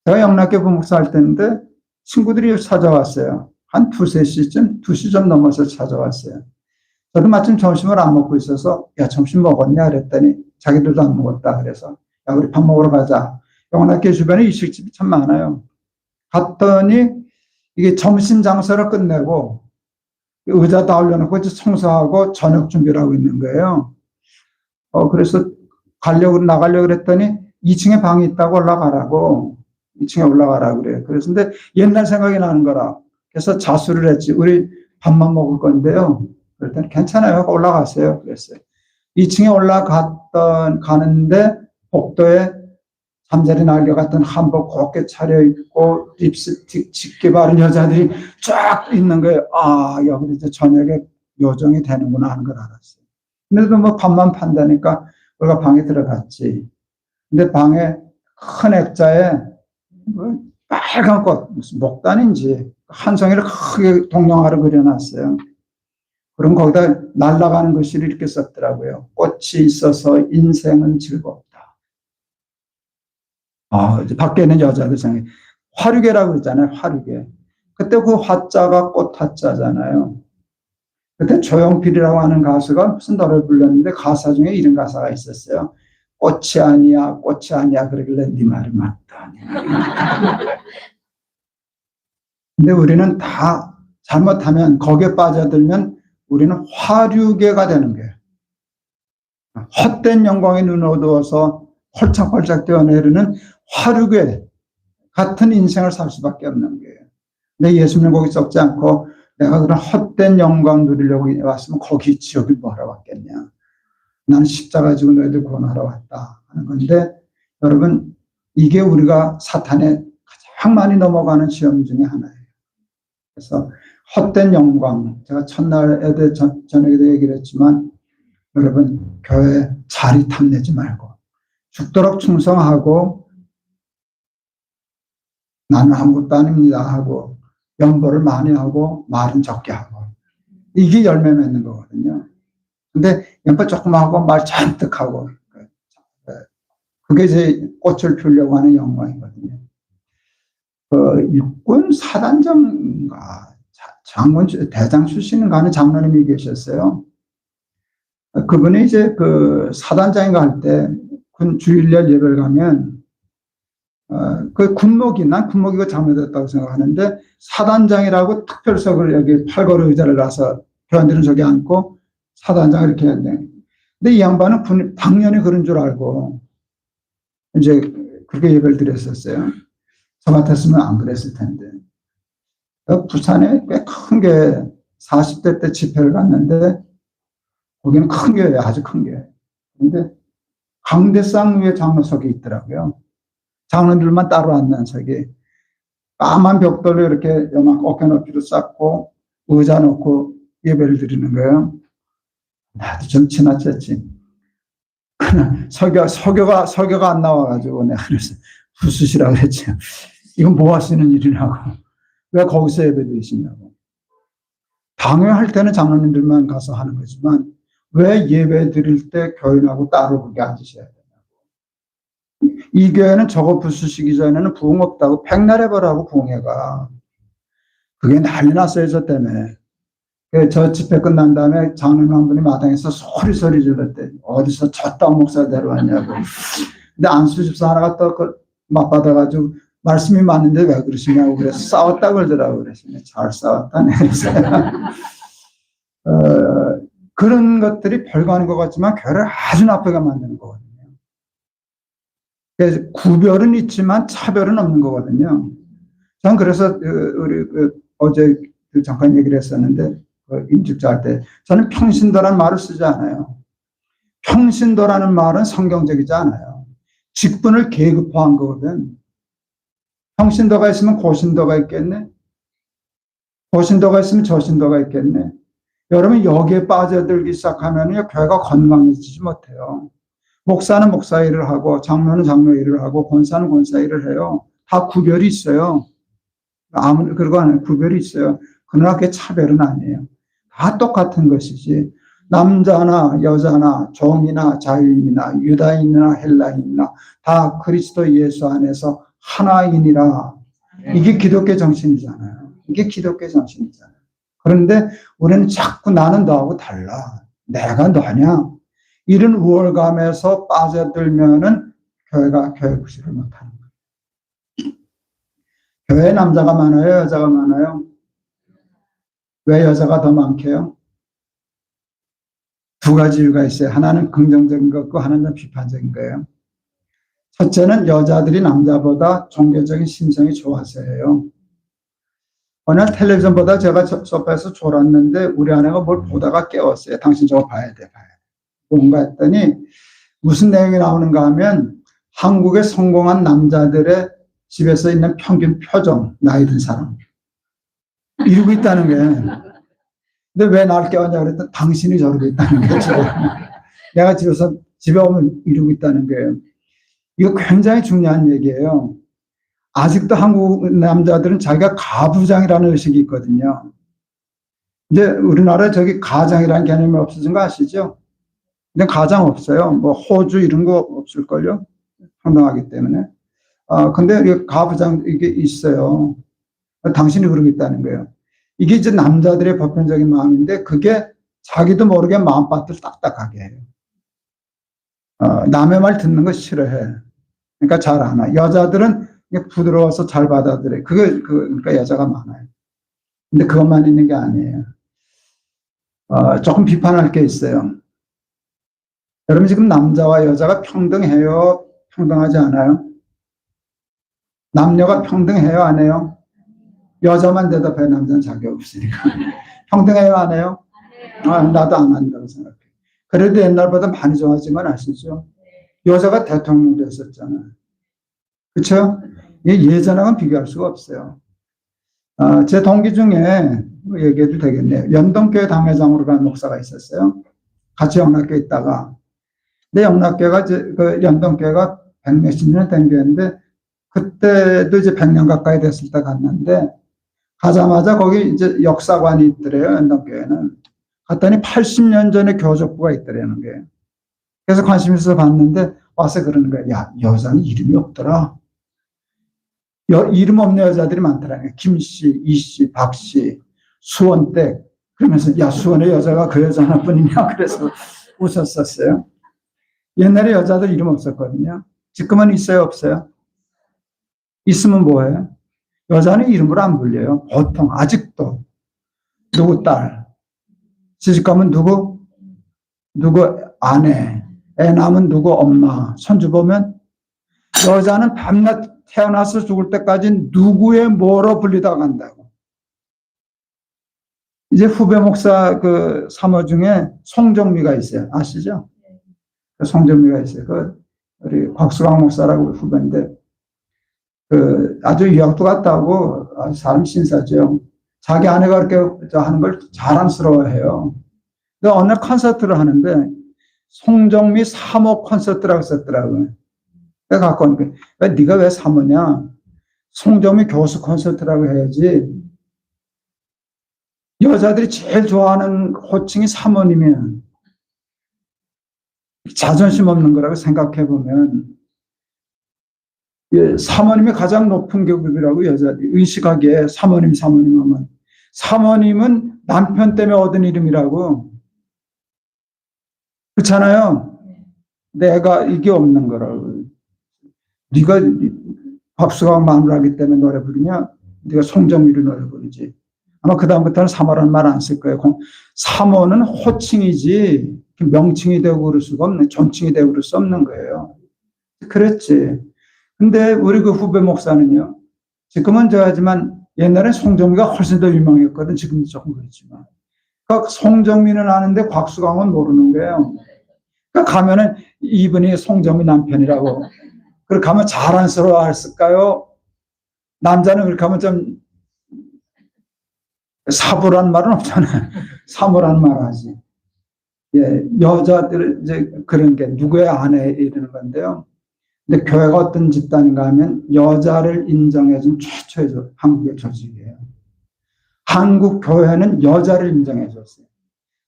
제가 영락교 부목사 할 때인데 친구들이 찾아왔어요. 한 2시 좀 넘어서 찾아왔어요. 저도 마침 점심을 안 먹고 있어서 야 점심 먹었냐 그랬더니 자기들도 안 먹었다. 그래서 야 우리 밥 먹으러 가자. 영락교 주변에 일식집이 참 많아요. 갔더니 이게 점심 장사를 끝내고 의자 다 올려놓고 이제 청소하고 저녁 준비를 하고 있는 거예요. 그래서 나가려고 그랬더니 2층에 방이 있다고 올라가라고. 2층에 올라가라고 그래요. 그래서 근데 옛날 생각이 나는 거라. 그래서 자수를 했지. 우리 밥만 먹을 건데요. 그랬더니 괜찮아요. 올라갔어요. 그랬어요. 2층에 가는데 복도에 잠자리 날개 같은 한복 곱게 차려입고 립스틱 짙게 바른 여자들이 쫙 있는 거예요. 여기 이제 저녁에 요정이 되는구나 하는 걸 알았어요. 근데도 뭐 밥만 판다니까 우리가 방에 들어갔지. 근데 방에 큰 액자에 뭐 빨간 꽃, 무슨 목단인지 한 송이를 크게 동양화로 그려놨어요. 그럼 거기다 날아가는 글씨를 이렇게 썼더라고요. 꽃이 있어서 인생은 즐겁다. 이제 밖에 있는 여자들 생각해. 화류계라고 그러잖아요. 화류계. 그때 그 화자가 꽃 화자잖아요. 그때 조용필이라고 하는 가수가 무슨 노래를 불렀는데 가사 중에 이런 가사가 있었어요. 꽃이 아니야, 꽃이 아니야. 그러길래 네 말이 맞다. 근데 우리는 다 잘못하면 거기에 빠져들면 우리는 화류계가 되는 거예요. 헛된 영광에 눈을 어두워서 홀짝홀짝 뛰어내리는 화류계 같은 인생을 살 수밖에 없는 거예요. 근데 예수님 거기 썩지 않고 내가 그런 헛된 영광 누리려고 왔으면 거기 지옥이 뭐하러 왔겠냐. 나는 십자가 지고 너희들 구원하러 왔다 하는 건데 여러분 이게 우리가 사탄에 가장 많이 넘어가는 시험 중에 하나예요. 그래서 헛된 영광, 제가 첫날에도 저녁에도 얘기를 했지만 여러분 교회 자리 탐내지 말고 죽도록 충성하고 나는 아무것도 아닙니다 하고 연보를 많이 하고 말은 적게 하고 이게 열매 맺는 거거든요. 근데 연보 조금 하고 말 잔뜩 하고 그게 이제 꽃을 피우려고 하는 영광이거든요. 그 육군 사단장인가 장군 대장 출신인가 하는 장로님이 계셨어요. 그분이 이제 그 사단장인가 할 때 군 주일날 예배를 가면 그 군목이 난 군목이가 잘못됐다고 생각하는데 사단장이라고 특별석을 여기 팔걸이 의자를 놔서 교관들은 저기 앉고 사단장을 이렇게 해야 돼. 근데 이 양반은 당연히 그런 줄 알고 이제 그렇게 예배를 드렸었어요. 저 같았으면 안 그랬을 텐데. 부산에 꽤 큰 게 40대 때 집회를 갔는데 거기는 큰 교회예요. 아주 큰 교회. 근데 강대상 위에 장로석이 있더라고요. 장로들만 따로 앉는 석이. 까만 벽돌로 이렇게 요만 어깨 높이로 쌓고 의자 놓고 예배를 드리는 거예요. 나도 좀 지나쳤지. 설교가 안 나와가지고 내가 그래서 부수시라고 했지. 이건 뭐 하시는 일이라고. 왜 거기서 예배 드리시냐고. 강요할 때는 장로님들만 가서 하는 거지만 왜 예배 드릴 때 교인하고 따로 그렇게 앉으셔야 되냐고. 이 교회는 저거 부수시기 전에는 부흥 없다고 백날해보라고 부흥회가. 그게 난리 났어요, 저 때문에. 저 집회 끝난 다음에 장로님 한 분이 마당에서 소리 질렀대. 어디서 저딴 목사 데려왔냐고. 근데 안수 집사 하나가 또 맞받아가지고 말씀이 맞는데 왜 그러시냐고 그래서 싸웠다 그러더라고. 그래서 잘 싸웠다네. 그런 것들이 별거 아닌 것 같지만 교회를 아주 나쁘게 만드는 거거든요. 그래서 구별은 있지만 차별은 없는 거거든요. 저는 그래서 우리 어제 잠깐 얘기를 했었는데 임직자 할 때 저는 평신도라는 말을 쓰지 않아요. 평신도라는 말은 성경적이지 않아요. 직분을 계급화한 거거든. 평신도가 있으면 고신도가 있겠네. 고신도가 있으면 저신도가 있겠네. 여러분 여기에 빠져들기 시작하면 교회가 건강해지지 못해요. 목사는 목사 일을 하고 장로는 장로 일을 하고 권사는 권사 일을 해요. 다 구별이 있어요. 그러고 하는 구별이 있어요. 그러나 그게 차별은 아니에요. 다 똑같은 것이지. 남자나 여자나 종이나 자유인이나 유다인이나 헬라인이나 다 그리스도 예수 안에서 하나이니라. 이게 기독교 정신이잖아요. 이게 기독교 정신이잖아요. 그런데 우리는 자꾸 나는 너하고 달라. 내가 너냐? 이런 우월감에서 빠져들면은 교회가 교회 구실을 못하는 거예요. 교회에 남자가 많아요? 여자가 많아요? 왜 여자가 더 많게요? 두 가지 이유가 있어요. 하나는 긍정적인 것과 하나는 비판적인 거예요. 첫째는 여자들이 남자보다 종교적인 심성이 좋아서예요. 어느 날 텔레비전보다 제가 소파에서 졸았는데 우리 아내가 뭘 보다가 깨웠어요. 당신 저거 봐야 돼. 뭔가 했더니 무슨 내용이 나오는가 하면 한국의 성공한 남자들의 집에서 있는 평균 표정, 나이 든 사람. 이러고 있다는 거예요. 근데 왜 날 깨웠냐 그랬더니 당신이 저러고 있다는 거예요. 내가 집에 오면 이러고 있다는 거예요. 이거 굉장히 중요한 얘기예요. 아직도 한국 남자들은 자기가 가부장이라는 의식이 있거든요. 이제 우리나라에 저기 가장이라는 개념이 없어진 거 아시죠? 근데 가장 없어요. 뭐 호주 이런 거 없을걸요? 평등하기 때문에. 근데 이게 가부장 이게 있어요. 당신이 그러고 있다는 거예요. 이게 이제 남자들의 보편적인 마음인데 그게 자기도 모르게 마음밭을 딱딱하게 해요. 남의 말 듣는 거 싫어해. 그러니까 잘 안 와. 여자들은 부드러워서 잘 받아들여. 그러니까 여자가 많아요. 근데 그것만 있는 게 아니에요. 조금 비판할 게 있어요. 여러분 지금 남자와 여자가 평등해요? 평등하지 않아요? 남녀가 평등해요? 안 해요? 여자만 대답해. 남자는 자격 없으니까. 평등해요? 안 해요? 나도 안 한다고 생각해. 그래도 옛날보다 많이 좋아진 건 아시죠? 여자가 대통령 됐었잖아요. 그렇죠? 예전하고는 비교할 수가 없어요. 제 동기 중에 얘기해도 되겠네요. 연동교회 당회장으로 간 목사가 있었어요. 같이 영락교에 있다가. 근데 영락교회가 그 연동교회가 100몇십 년 된 교회인데 그때도 이제 100년 가까이 됐을 때 갔는데 가자마자 거기 이제 역사관이 있더래요. 연동교회는. 갔더니 80년 전에 교적부가 있더라는 거예요. 그래서 관심 있어서 봤는데 와서 그러는 거예요. 야, 여자는 이름이 없더라. 이름 없는 여자들이 많더라고요. 김씨, 이씨, 박씨, 수원댁. 그러면서 야, 수원의 여자가 그 여자 하나뿐이냐. 그래서 웃었었어요. 옛날에 여자들 이름 없었거든요. 지금은 있어요, 없어요? 있으면 뭐예요? 여자는 이름으로 안 불려요. 보통 아직도 누구 딸, 시집가면 누구 아내, 애 낳으면 누구 엄마, 손주 보면 여자는 밤낮 태어나서 죽을 때까지 누구의 뭐로 불리다 간다고. 이제 후배 목사 그 사모 중에 송정미가 있어요. 아시죠? 송정미가 있어요. 우리 곽수광 목사라고 후배인데 아주 유학도 갔다 오고 아주 사람 신사죠. 자기 아내가 그렇게 하는 걸 자랑스러워해요. 근데 어느 날 콘서트를 하는데 송정미 사모 콘서트라고 썼더라고요. 내가 갖고 온 게, 네가 왜 사모냐? 송정미 교수 콘서트라고 해야지. 여자들이 제일 좋아하는 호칭이 사모님이야. 자존심 없는 거라고 생각해 보면 사모님이 가장 높은 계급이라고 여자들이 의식하기에 사모님 하면 사모님은 남편 때문에 얻은 이름이라고. 그렇잖아요. 내가 이게 없는 거라고. 네가 박수광 마누라기 때문에 노래 부르냐? 네가 송정미로 노래 부르지. 아마 그 다음부터는 사모라는 말 안 쓸 거예요. 사모는 호칭이지 명칭이 되고 그럴 수가 없는, 존칭이 되고 그럴 수 없는 거예요. 그랬지. 근데 우리 그 후배 목사는요. 지금은 저하지만 옛날에 송정미가 훨씬 더 유명했거든. 지금도 조금 그렇지만. 그러니까 송정미는 아는데 곽수광은 모르는 거예요. 그러니까 가면은 이분이 송정미 남편이라고. 그렇게 하면 자랑스러워 했을까요? 남자는 그렇게 하면 좀 사부란 말은 없잖아요. 사모란 말 하지. 예, 여자들 이제 그런 게 누구의 아내 이러는 건데요. 근데 교회가 어떤 집단인가 하면 여자를 인정해준 최초의 한국의 조직이에요. 한국 교회는 여자를 인정해줬어요.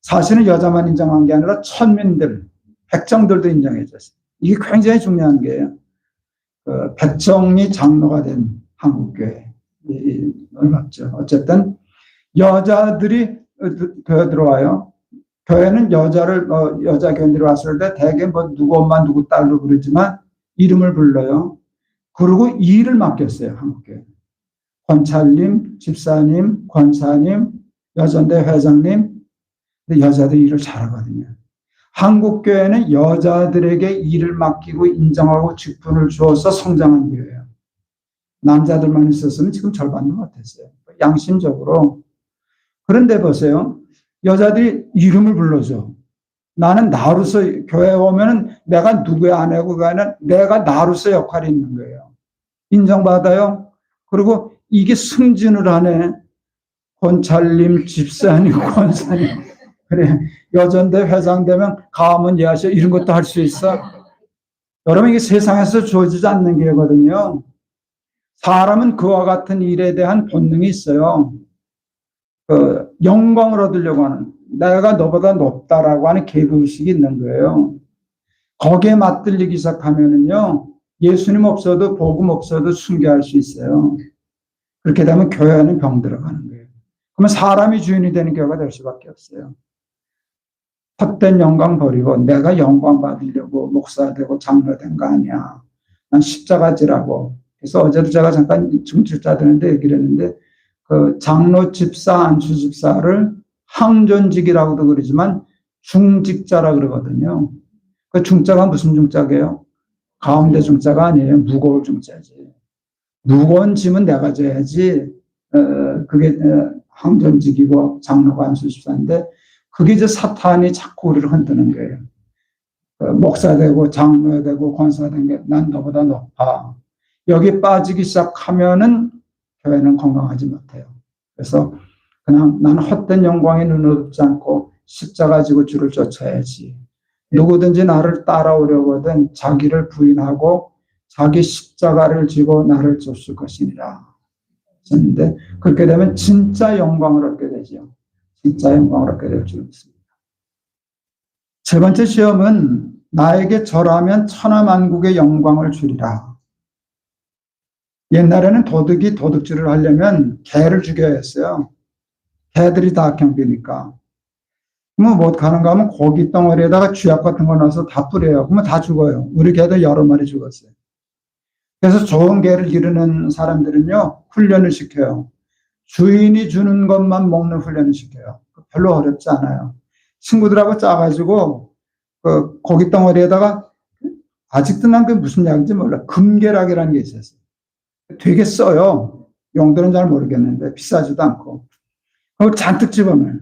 사실은 여자만 인정한 게 아니라 천민들, 백정들도 인정해줬어요. 이게 굉장히 중요한 게요. 백정이 장로가 된 한국교회. 맞죠. 어쨌든 여자들이 교회 들어와요. 교회는 여자 교인들이 왔을 때 대개 뭐 누구 엄마 누구 딸로 부르지만 이름을 불러요. 그리고 일을 맡겼어요. 한국교회. 권찰님, 집사님, 권사님, 여전대 회장님. 근데 여자들이 일을 잘하거든요. 한국교회는 여자들에게 일을 맡기고 인정하고 직분을 주어서 성장한 교회예요. 남자들만 있었으면 지금 절반도 못했어요. 양심적으로. 그런데 보세요. 여자들이 이름을 불러줘. 나는 나로서 교회에 오면은 내가 누구의 아내고 그가 아니라 내가 나로서 역할이 있는 거예요. 인정받아요. 그리고 이게 승진을 하네. 권찰님, 집사님, 권사님. 그래. 여전대 회장 되면 가문 예하셔 이런 것도 할 수 있어. 여러분 이게 세상에서 주어지지 않는 게거든요. 사람은 그와 같은 일에 대한 본능이 있어요. 그 영광을 얻으려고 하는, 내가 너보다 높다라고 하는 계급의식이 있는 거예요. 거기에 맞들리기 시작하면은요, 예수님 없어도 복음 없어도 순교할 수 있어요. 그렇게 되면 교회는 병 들어가는 거예요. 그러면 사람이 주인이 되는 교회가 될 수밖에 없어요. 헛된 영광 버리고 내가 영광 받으려고 목사 되고 장로 된 거 아니야. 난 십자가 지라고. 그래서 어제도 제가 잠깐 중직자들한테 얘기를 했는데, 그 장로 집사, 안수 집사를 항존직이라고도 그러지만 중직자라 그러거든요. 그 중자가 무슨 중자게요? 가운데 중자가 아니에요. 무거울 중자지. 무거운 짐은 내가 져야지. 그게 항존직이고 장로가 안수 집사인데, 그게 이제 사탄이 자꾸 우리를 흔드는 거예요. 목사 되고 장로 되고 권사 된 게 난 너보다 높아. 여기 빠지기 시작하면은 교회는 건강하지 못해요. 그래서 그냥 나는 헛된 영광에 눈을 덮지 않고 십자가 지고 주를 쫓아야지. 누구든지 나를 따라오려거든 자기를 부인하고 자기 십자가를 지고 나를 쫓을 것이니라. 그런데 그렇게 되면 진짜 영광을 얻게 되죠. 진짜 영광을 얻게 될 줄 믿습니다. 세 번째 시험은 나에게 절하면 천하만국의 영광을 주리라. 옛날에는 도둑이 도둑질을 하려면 개를 죽여야 했어요. 개들이 다 경비니까. 그러면 뭐 가는가 하면 고기 덩어리에다가 쥐약 같은 거 넣어서 다 뿌려요. 그러면 다 죽어요. 우리 개도 여러 마리 죽었어요. 그래서 좋은 개를 기르는 사람들은요, 훈련을 시켜요. 주인이 주는 것만 먹는 훈련을 시켜요. 별로 어렵지 않아요. 친구들하고 짜가지고 그 고기 덩어리에다가, 아직도 난 그게 무슨 약인지 몰라. 금계락이라는 게 있었어요. 되게 써요. 용도는 잘 모르겠는데 비싸지도 않고. 그걸 잔뜩 집어넣어요.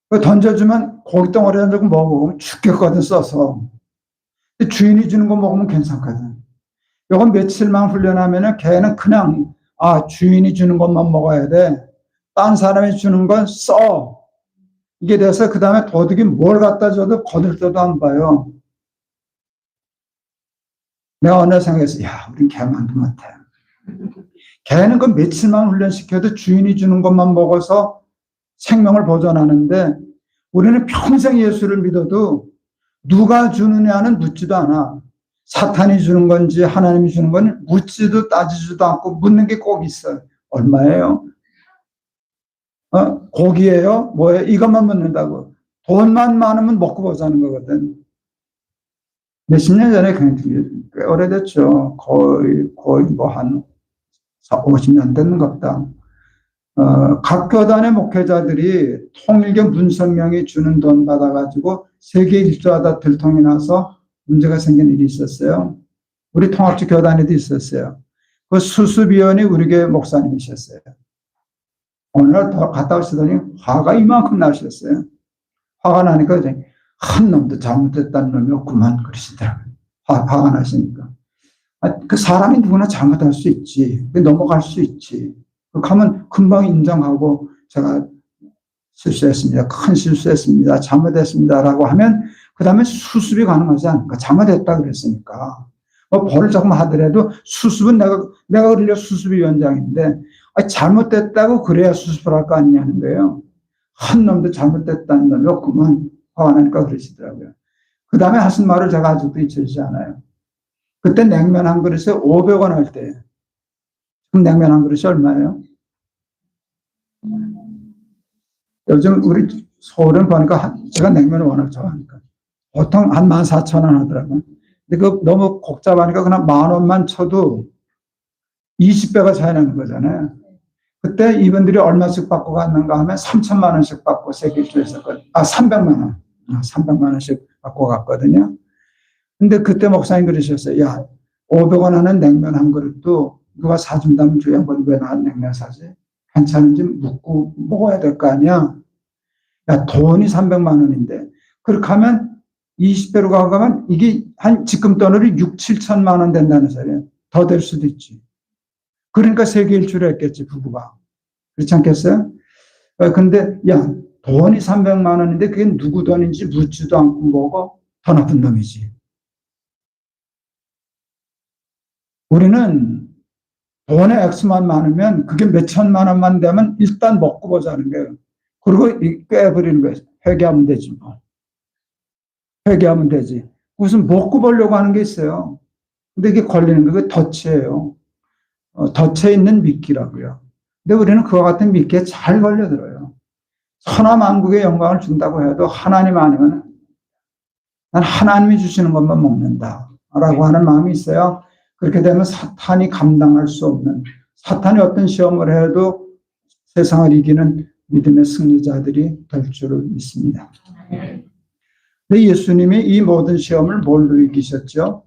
그걸 던져주면 고기 덩어리에 얹고 먹으면 죽겠거든, 써서. 주인이 주는 거 먹으면 괜찮거든. 이건 며칠만 훈련하면은 걔는 그냥, 아, 주인이 주는 것만 먹어야 돼. 딴 사람이 주는 건 써. 이게 돼서 그 다음에 도둑이 뭘 갖다 줘도 거들떠도 안 봐요. 내가 어느 날 생각했어. 야, 우린 개만도 못해. 개는 그 며칠만 훈련시켜도 주인이 주는 것만 먹어서 생명을 보존하는데, 우리는 평생 예수를 믿어도 누가 주느냐는 묻지도 않아. 사탄이 주는 건지 하나님이 주는 건지 묻지도 따지지도 않고 묻는 게 꼭 있어요. 얼마예요? 고기예요? 뭐예요? 이것만 묻는다고. 돈만 많으면 먹고 보자는 거거든. 몇십 년 전에 꽤 오래됐죠. 거의 뭐 한 50년 됐는 것 같다. 각 교단의 목회자들이 통일교 문선명이 주는 돈 받아가지고 세계 일주하다 들통이 나서 문제가 생긴 일이 있었어요. 우리 통합지 교단에도 있었어요. 그 수습위원이 우리 교회 목사님이셨어요. 어느 날 갔다 오시더니 화가 이만큼 나셨어요. 화가 나니까 이제 한 놈도 잘못됐다는 놈이 없구만 그러시더라고요. 화가 나시니까. 그 사람이 누구나 잘못할 수 있지. 넘어갈 수 있지. 그러면 금방 인정하고 제가 실수했습니다. 큰 실수했습니다. 잘못했습니다라고 하면 그 다음에 수습이 가능하지 않을까. 잘못했다 그랬으니까. 뭐 벌을 조금 하더라도 수습은 내가 그러려 수습위원장인데, 잘못됐다고 그래야 수습을 할 거 아니냐는 거예요. 한 놈도 잘못됐다는 놈이 없구만. 화가 나니까 그러시더라고요. 그 다음에 하신 말을 제가 아직도 잊혀지지 않아요. 그때 냉면 한 그릇에 500원 할 때, 그럼 냉면 한 그릇이 얼마예요? 요즘 우리 서울은 보니까 제가 냉면을 워낙 좋아하니까 보통 한 14,000원 하더라고요. 근데 그 너무 복잡하니까 그냥 10,000원만 쳐도 20배가 차이 나는 거잖아요. 그때 이분들이 얼마씩 받고 갔는가 하면 3,000만 원씩 받고 세계일주 했었거든요. 300만 원. 300만 원씩 받고 갔거든요. 근데 그때 목사님 그러셨어요. 야, 500원 하는 냉면 한 그릇도 누가 사준다면 줘야 뭐 왜 나 냉면 사지? 괜찮은지 묻고 먹어야 될 거 아니야? 야, 돈이 300만 원인데. 그렇게 하면 20배로 가면 이게 한 지금 돈으로 6, 7천만 원 된다는 소리예요. 더 될 수도 있지. 그러니까 세계 일주를 했겠지, 부부가. 그렇지 않겠어요? 근데, 야, 돈이 300만 원인데 그게 누구 돈인지 묻지도 않고 먹어? 더 나쁜 놈이지. 우리는 돈의 액수만 많으면 그게 몇 천만 원만 되면 일단 먹고 보자는 거예요. 그리고 꿰버리는 거예요. 회개하면 되지 뭐. 회개하면 되지. 무슨 먹고 보려고 하는 게 있어요. 근데 이게 걸리는 게 덫이에요. 덫에 있는 미끼라고요. 근데 우리는 그와 같은 미끼에 잘 걸려들어요. 천하만국의 영광을 준다고 해도 하나님 아니면 난 하나님이 주시는 것만 먹는다 라고 하는 마음이 있어요. 그렇게 되면 사탄이 감당할 수 없는, 사탄이 어떤 시험을 해도 세상을 이기는 믿음의 승리자들이 될 줄을 믿습니다. 근데 예수님이 이 모든 시험을 뭘로 이기셨죠?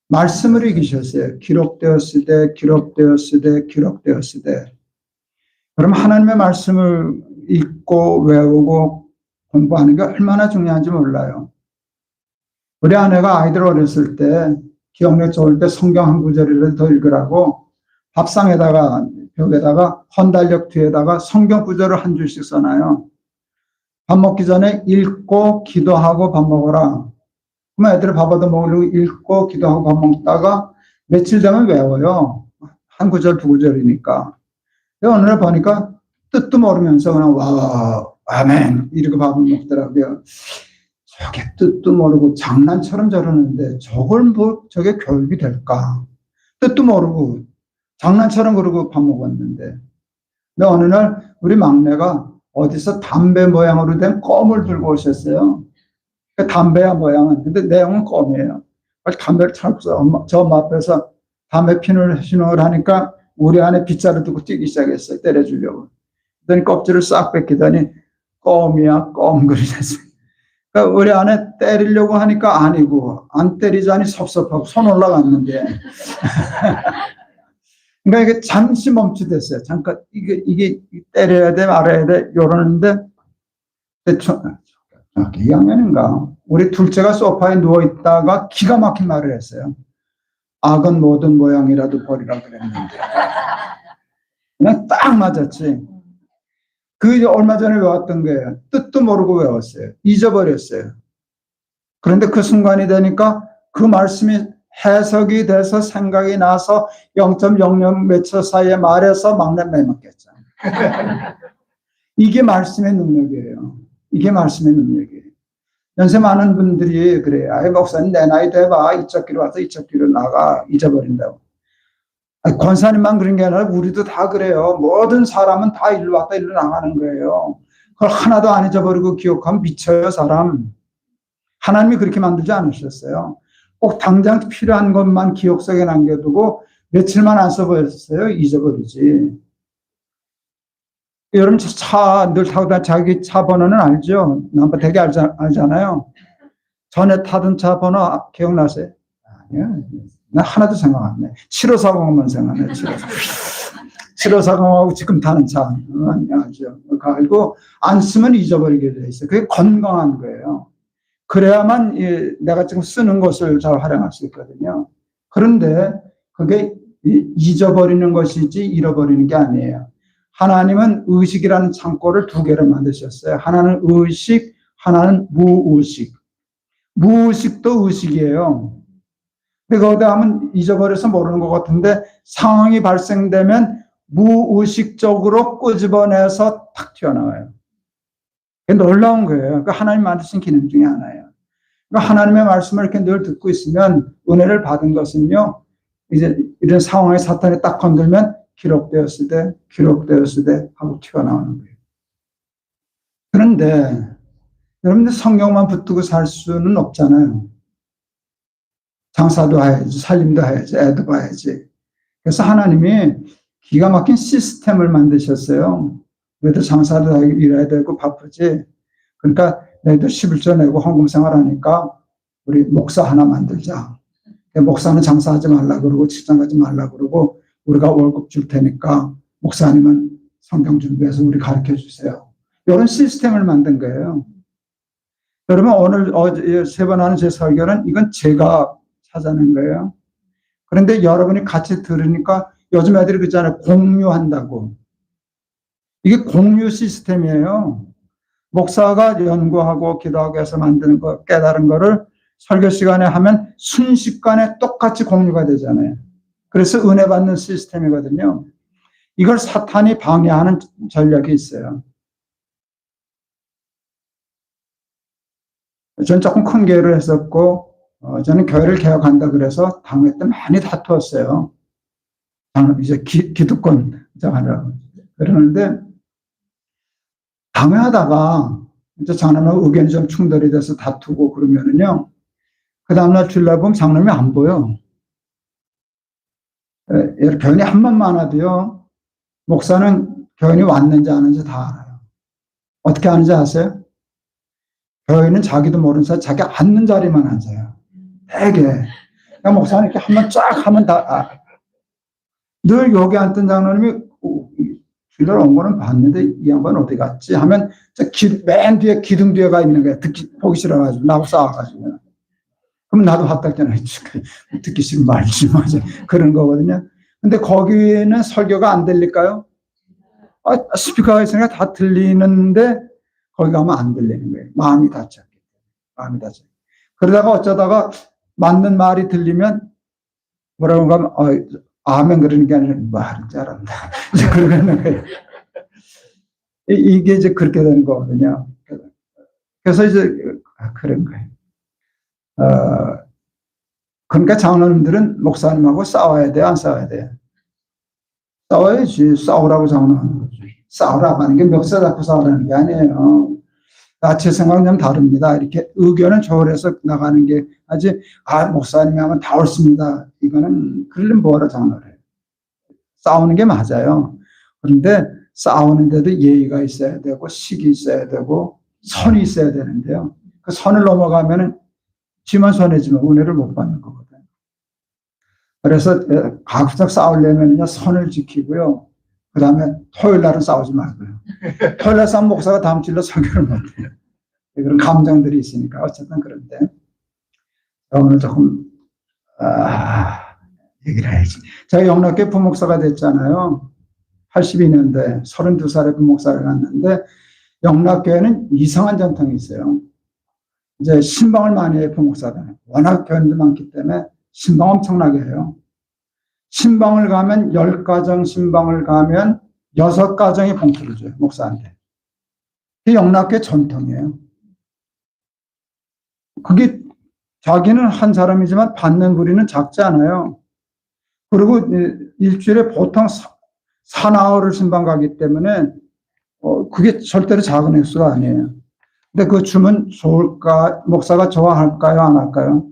말씀을 이기셨어요. 기록되었으되 기록되었으되 기록되었으되. 그럼 하나님의 말씀을 읽고 외우고 공부하는 게 얼마나 중요한지 몰라요. 우리 아내가 아이들 어렸을 때 기억력 좋을 때 성경 한 구절이라도 더 읽으라고 밥상에다가 벽에다가 헌달력 뒤에다가 성경 구절을 한 줄씩 써놔요. 밥 먹기 전에 읽고 기도하고 밥 먹어라. 그러면 애들 밥 얻어 먹으려고 읽고 기도하고 밥 먹다가 며칠 되면 외워요. 한 구절 두 구절이니까. 어느 날 보니까 뜻도 모르면서 그냥 와 아멘 이렇게 밥을 먹더라고요. 저게 뜻도 모르고 장난처럼 저러는데 저걸 뭐 저게 교육이 될까? 뜻도 모르고 장난처럼 그러고 밥 먹었는데. 근데 어느 날 우리 막내가 어디서 담배 모양으로 된 껌을 들고 오셨어요. 그 담배야 모양은. 근데 내용은 껌이에요. 담배를 찾고서 저 엄마 앞에서 담배 피는 신호를 하니까 우리 안에 빗자루 두고 뛰기 시작했어요. 때려주려고. 그랬더니 껍질을 싹 뺏기더니 껌이야 껌 그러셨어요. 그러니까 우리 안에 때리려고 하니까 아니고 안 때리자니 섭섭하고 손 올라갔는데 그러니까 이게 잠시 멈추됐어요. 잠깐 이게 때려야 돼 말아야 돼 이러는데 2학년인가 우리 둘째가 소파에 누워 있다가 기가 막힌 말을 했어요. 악은 모든 모양이라도 버리라 그랬는데 그냥 딱 맞았지. 그 얼마 전에 외웠던 거예요. 뜻도 모르고 외웠어요. 잊어버렸어요. 그런데 그 순간이 되니까 그 말씀이 해석이 돼서 생각이 나서 0.00 몇 초 사이에 말해서 막내 매먹겠죠. 이게 말씀의 능력이에요. 이게 말씀의 능력이에요. 연세 많은 분들이 그래요. 아이 목사님 내 나이 돼봐. 이쪽 길로 와서 이쪽 길로 나가. 잊어버린다고. 아니, 권사님만 그런 게 아니라 우리도 다 그래요. 모든 사람은 다 일로 왔다 일로 나가는 거예요. 그걸 하나도 안 잊어버리고 기억하면 미쳐요 사람. 하나님이 그렇게 만들지 않으셨어요. 꼭 당장 필요한 것만 기억 속에 남겨두고 며칠만 안 써버렸어요. 잊어버리지. 여러분 차 늘 타고 다니는 자기 차 번호는 알죠? 남바 되게 알잖아요. 전에 타던 차 번호 기억나세요? 아니요. 나 하나도 생각 안 나. 7540만 생각나요. 7540하고 지금 타는 차 아니죠. 그거 알고 안 쓰면 잊어버리게 돼 있어요. 그게 건강한 거예요. 그래야만 내가 지금 쓰는 것을 잘 활용할 수 있거든요. 그런데 그게 잊어버리는 것이지 잃어버리는 게 아니에요. 하나님은 의식이라는 창고를 두 개를 만드셨어요. 하나는 의식, 하나는 무의식. 무의식도 의식이에요. 근데 거기다 하면 잊어버려서 모르는 것 같은데 상황이 발생되면 무의식적으로 끄집어내서 탁 튀어나와요. 그게 놀라운 거예요. 그러니까 하나님 만드신 기능 중에 하나예요. 그러니까 하나님의 말씀을 이렇게 늘 듣고 있으면 은혜를 받은 것은요. 이제 이런 상황에 사탄이 딱 건들면 기록되었을 때 하고 튀어나오는 거예요. 그런데 여러분들 성경만 붙들고 살 수는 없잖아요. 장사도 해야지, 살림도 해야지, 애도 봐야지. 그래서 하나님이 기가 막힌 시스템을 만드셨어요. 너희들 장사도 하고 일해야 되고 바쁘지. 그러니까 너희들 11조 내고 헌금 생활하니까 우리 목사 하나 만들자. 목사는 장사하지 말라 그러고 직장 가지 말라 그러고 우리가 월급 줄 테니까 목사님은 성경 준비해서 우리 가르쳐 주세요. 이런 시스템을 만든 거예요. 여러분 오늘 세 번 하는 제 설교는 이건 제가 찾아낸 거예요. 그런데 여러분이 같이 들으니까 요즘 애들이 그러잖아요. 공유한다고. 이게 공유 시스템이에요. 목사가 연구하고 기도하고 해서 만드는 거, 깨달은 거를 설교 시간에 하면 순식간에 똑같이 공유가 되잖아요. 그래서 은혜 받는 시스템이거든요. 이걸 사탄이 방해하는 전략이 있어요. 저는 조금 큰 교회를 했었고, 저는 교회를 개혁한다 그래서 당회 때 많이 다투었어요. 이제 기득권 하느라고. 그러는데, 당회하다가 이제 장로님 의견이 좀 충돌이 돼서 다투고 그러면은요, 그 다음날 주일날 보면 장로님이 안 보여. 교인이 한 번만 와도요, 목사는 교인이 왔는지 안 왔는지 다 알아요. 어떻게 아는지 아세요? 교인은 자기도 모르는 사이 자기 앉는 자리만 앉아요. 되게. 그러니까 목사는 이렇게 한번 쫙 하면 늘 여기 앉던 장로님이 주일날 온 거는 봤는데 이 양반 어디 갔지? 하면 맨 뒤에 기둥 뒤에가 있는 거야. 보기 싫어가지고 나하고 싸워가지고. 그럼 나도 화딱잖아. 듣기 싫으면 말지 뭐 그런 거거든요. 근데 거기는 설교가 안 들릴까요? 스피커가 있으니까 다 들리는데 거기 가면 안 들리는 거예요. 마음이 다쳐. 그러다가 어쩌다가 맞는 말이 들리면 뭐라고 하면 아멘 그러는 게 아니라 말인 줄 알았다. 이제 그러는 거예요. 이게 이제 그렇게 되는 거거든요. 그래서 이제 그런 거예요. 그러니까 장로님들은 목사님하고 싸워야 돼요, 안 싸워야 돼요? 싸워야지. 싸우라고 장로하는 거지. 싸우라고 하는 게 멱살 잡고 싸우라는 게 아니에요. 제 생각은 좀 다릅니다. 이렇게 의견을 조율해서 나가는 게 아직 목사님이 하면 다 옳습니다. 이거는 그러려면 뭐하러 장로를 해요. 싸우는 게 맞아요. 그런데 싸우는데도 예의가 있어야 되고 식이 있어야 되고 선이 있어야 되는데요. 그 선을 넘어가면은 지만 손해지면 은혜를 못 받는 거거든요. 그래서 가급적 싸우려면요 선을 지키고요. 그 다음에 토요일 날은 싸우지 말고요. 토요일 날 싸우면 목사가 다음 주일로 설교를 못해요. 그런 감정들이 있으니까 어쨌든 그런데 오늘 조금 얘기를 해야지. 제가 영락교회 부목사가 됐잖아요. 82년대 32살에 부목사를 갔는데 영락교회는 이상한 전통이 있어요. 이제 신방을 많이 해요, 부목사들은. 워낙 교인들 많기 때문에 신방 엄청나게 해요. 신방을 가면 10가정 신방을 가면 6가정이 봉투를 줘요, 목사한테. 그게 영락교회 전통이에요. 그게 자기는 한 사람이지만 받는 부리는 작지 않아요. 그리고 일주일에 보통 사나흘을 신방 가기 때문에 그게 절대로 작은 액수가 아니에요. 근데 그 주면 좋을까? 목사가 좋아할까요? 안 할까요?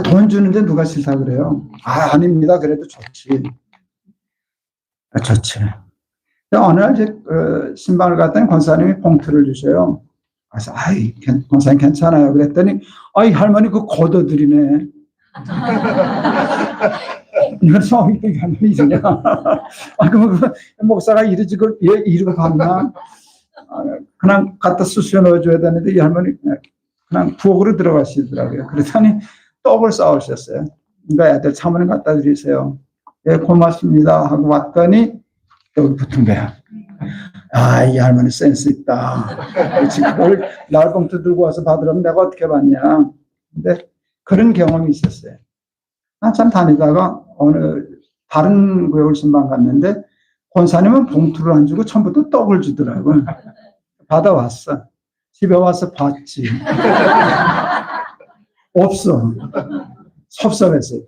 돈 주는데 누가 싫다 그래요? 아닙니다. 그래도 좋지. 좋지. 어느 날 이제 신방을 갔더니 권사님이 봉투를 주셔요. 그래서 권사님 괜찮아요. 그랬더니 할머니 그거 걷어들이네. 그래서 이게 이러냐? 그럼 목사가 이러지고 이러고 갔나? 그냥 갖다 쑤셔 넣어줘야 되는데 이 할머니 그냥 부엌으로 들어가시더라고요. 그랬더니 떡을 싸우셨어요. 그러니까 애들 사모님 갖다 드리세요. 예, 고맙습니다 하고 왔더니 여기 붙은 거야. 이 할머니 센스 있다. 지금 그걸 날봉투 들고 와서 받으려면 내가 어떻게 받냐. 근데 그런 경험이 있었어요. 한참 다니다가 어느 다른 교회 신방 갔는데 권사님은 봉투를 안 주고 처음부터 떡을 주더라고요. 받아왔어. 집에 와서 봤지. 없어. 섭섭했어요.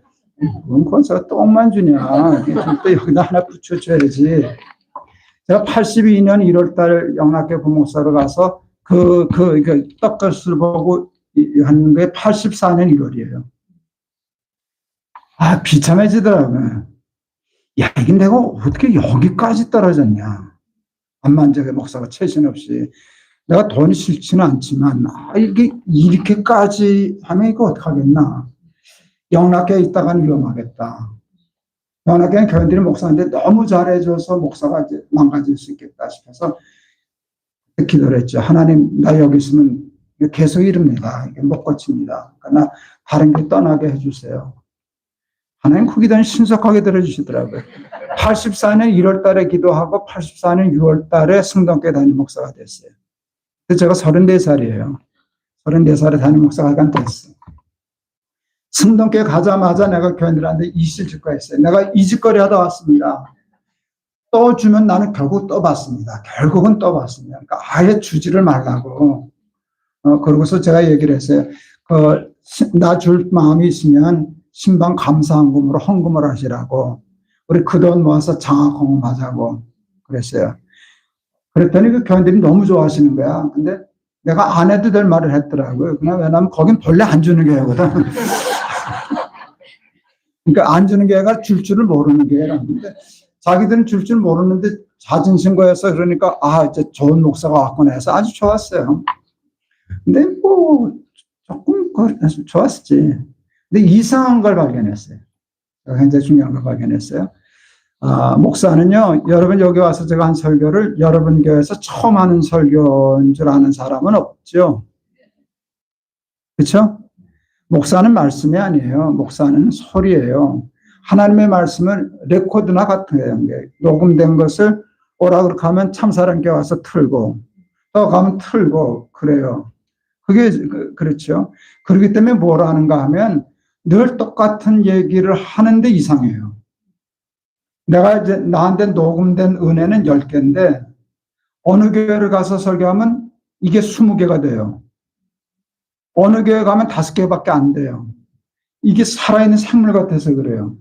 뭔 권사가 떡만 주냐. 또 여기다 하나 붙여줘야지. 제가 82년 1월달 영락교회 부목사로 가서 그 떡값을 보고 하는 게 84년 1월이에요. 비참해지더라고요. 이게 내가 어떻게 여기까지 떨어졌냐. 암만적의 목사가 최신 없이. 내가 돈이 싫지는 않지만, 이게 이렇게까지 하면 이거 어떡하겠나. 영락교회에 있다가는 위험하겠다. 영락교회는 교인들이 목사인데 너무 잘해줘서 목사가 이제 망가질 수 있겠다 싶어서 기도를 했죠. 하나님, 나 여기 있으면 계속 이릅니다. 이게 못 고칩니다. 그러니까 나 다른 길 떠나게 해주세요. 하나님 그 기도는 신속하게 들어주시더라고요. 84년 1월 달에 기도하고 84년 6월 달에 승동교회 담임 목사가 됐어요. 그래서 제가 34살이에요. 34살에 담임 목사가 됐어요. 승동교회 가자마자 내가 교인들한테 이실직거했어요. 내가 이 짓거리 하다 왔습니다. 또 주면 나는 결국 또 받습니다. 결국은 또 받습니다. 그러니까 아예 주지를 말라고. 그러고서 제가 얘기를 했어요. 나 줄 마음이 있으면 신방 감사헌금으로 헌금을 하시라고. 우리 그 돈 모아서 장학헌금하자고 그랬어요. 그랬더니 그 교인들이 너무 좋아하시는 거야. 근데 내가 안 해도 될 말을 했더라고요. 그냥 왜냐면 거긴 본래 안 주는 교회거든. 그러니까 안 주는 교회가 줄 줄을 모르는 교회라는데 자기들은 줄 줄 모르는데 자존심거에서 그러니까 이제 좋은 목사가 왔구나 해서 아주 좋았어요. 근데 뭐 조금 좋았지. 근데 이상한 걸 발견했어요. 굉장히 중요한 걸 발견했어요. 목사는요, 여러분 여기 와서 제가 한 설교를 여러분 교회에서 처음 하는 설교인 줄 아는 사람은 없죠. 그렇죠? 목사는 말씀이 아니에요. 목사는 소리예요. 하나님의 말씀은 레코드나 같은 게 녹음된 것을 오라 그렇게 하면 참사랑교회 와서 틀고 또 가면 틀고 그래요. 그게 그렇죠. 그렇기 때문에 뭐라 하는가 하면 늘 똑같은 얘기를 하는데 이상해요. 내가 이제 나한테 녹음된 은혜는 10개인데 어느 교회를 가서 설교하면 이게 20개가 돼요. 어느 교회 가면 5개밖에 안 돼요. 이게 살아있는 생물 같아서 그래요.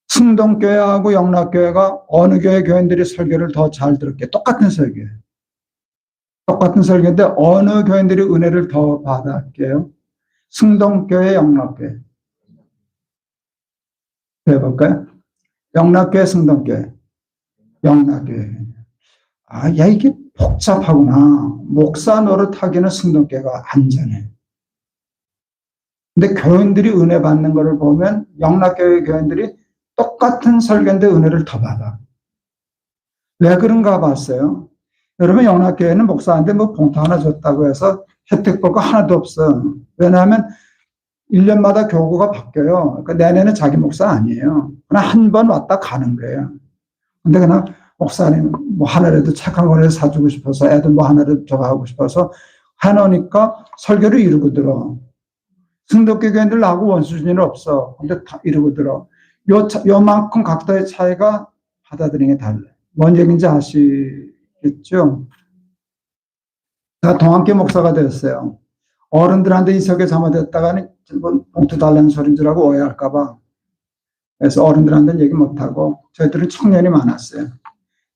승동교회하고 영락교회가 어느 교회 교인들이 설교를 더 잘 들었게 똑같은 설교예요. 똑같은 설교인데 어느 교인들이 은혜를 더 받았게요? 승동교회, 영락교회. 해볼까요? 영락교회, 승동교회. 영락교회. 야, 이게 복잡하구나. 목사 노릇하기는 승동교회가 안전해. 근데 교인들이 은혜 받는 것을 보면 영락교회 교인들이 똑같은 설교인데 은혜를 더 받아. 왜 그런가 봤어요. 여러분 영락교회는 목사한테 뭐 봉투 하나 줬다고 해서 혜택 볼 거 하나도 없어. 왜냐하면 1년마다 교구가 바뀌어요. 그러니까 내내는 자기 목사 아니에요. 그냥 한 번 왔다 가는 거예요. 근데 그냥 목사님 뭐 하나라도 착한 거를 사주고 싶어서 애들 뭐 하나라도 저거 하고 싶어서 해놓으니까 설교를 이루고 들어. 승덕교 교인들 나하고 원수준이 없어. 근데 다 이루고 들어. 요만큼 각도의 차이가 받아들이는 게 달라요. 뭔 얘기인지 아시겠죠? 제가 동안교 목사가 되었어요. 어른들한테 이 설교 잘못했다가는 봉투 달라는 소리인 줄 알고 오해할까봐. 그래서 어른들한테는 얘기 못하고 저희들은 청년이 많았어요.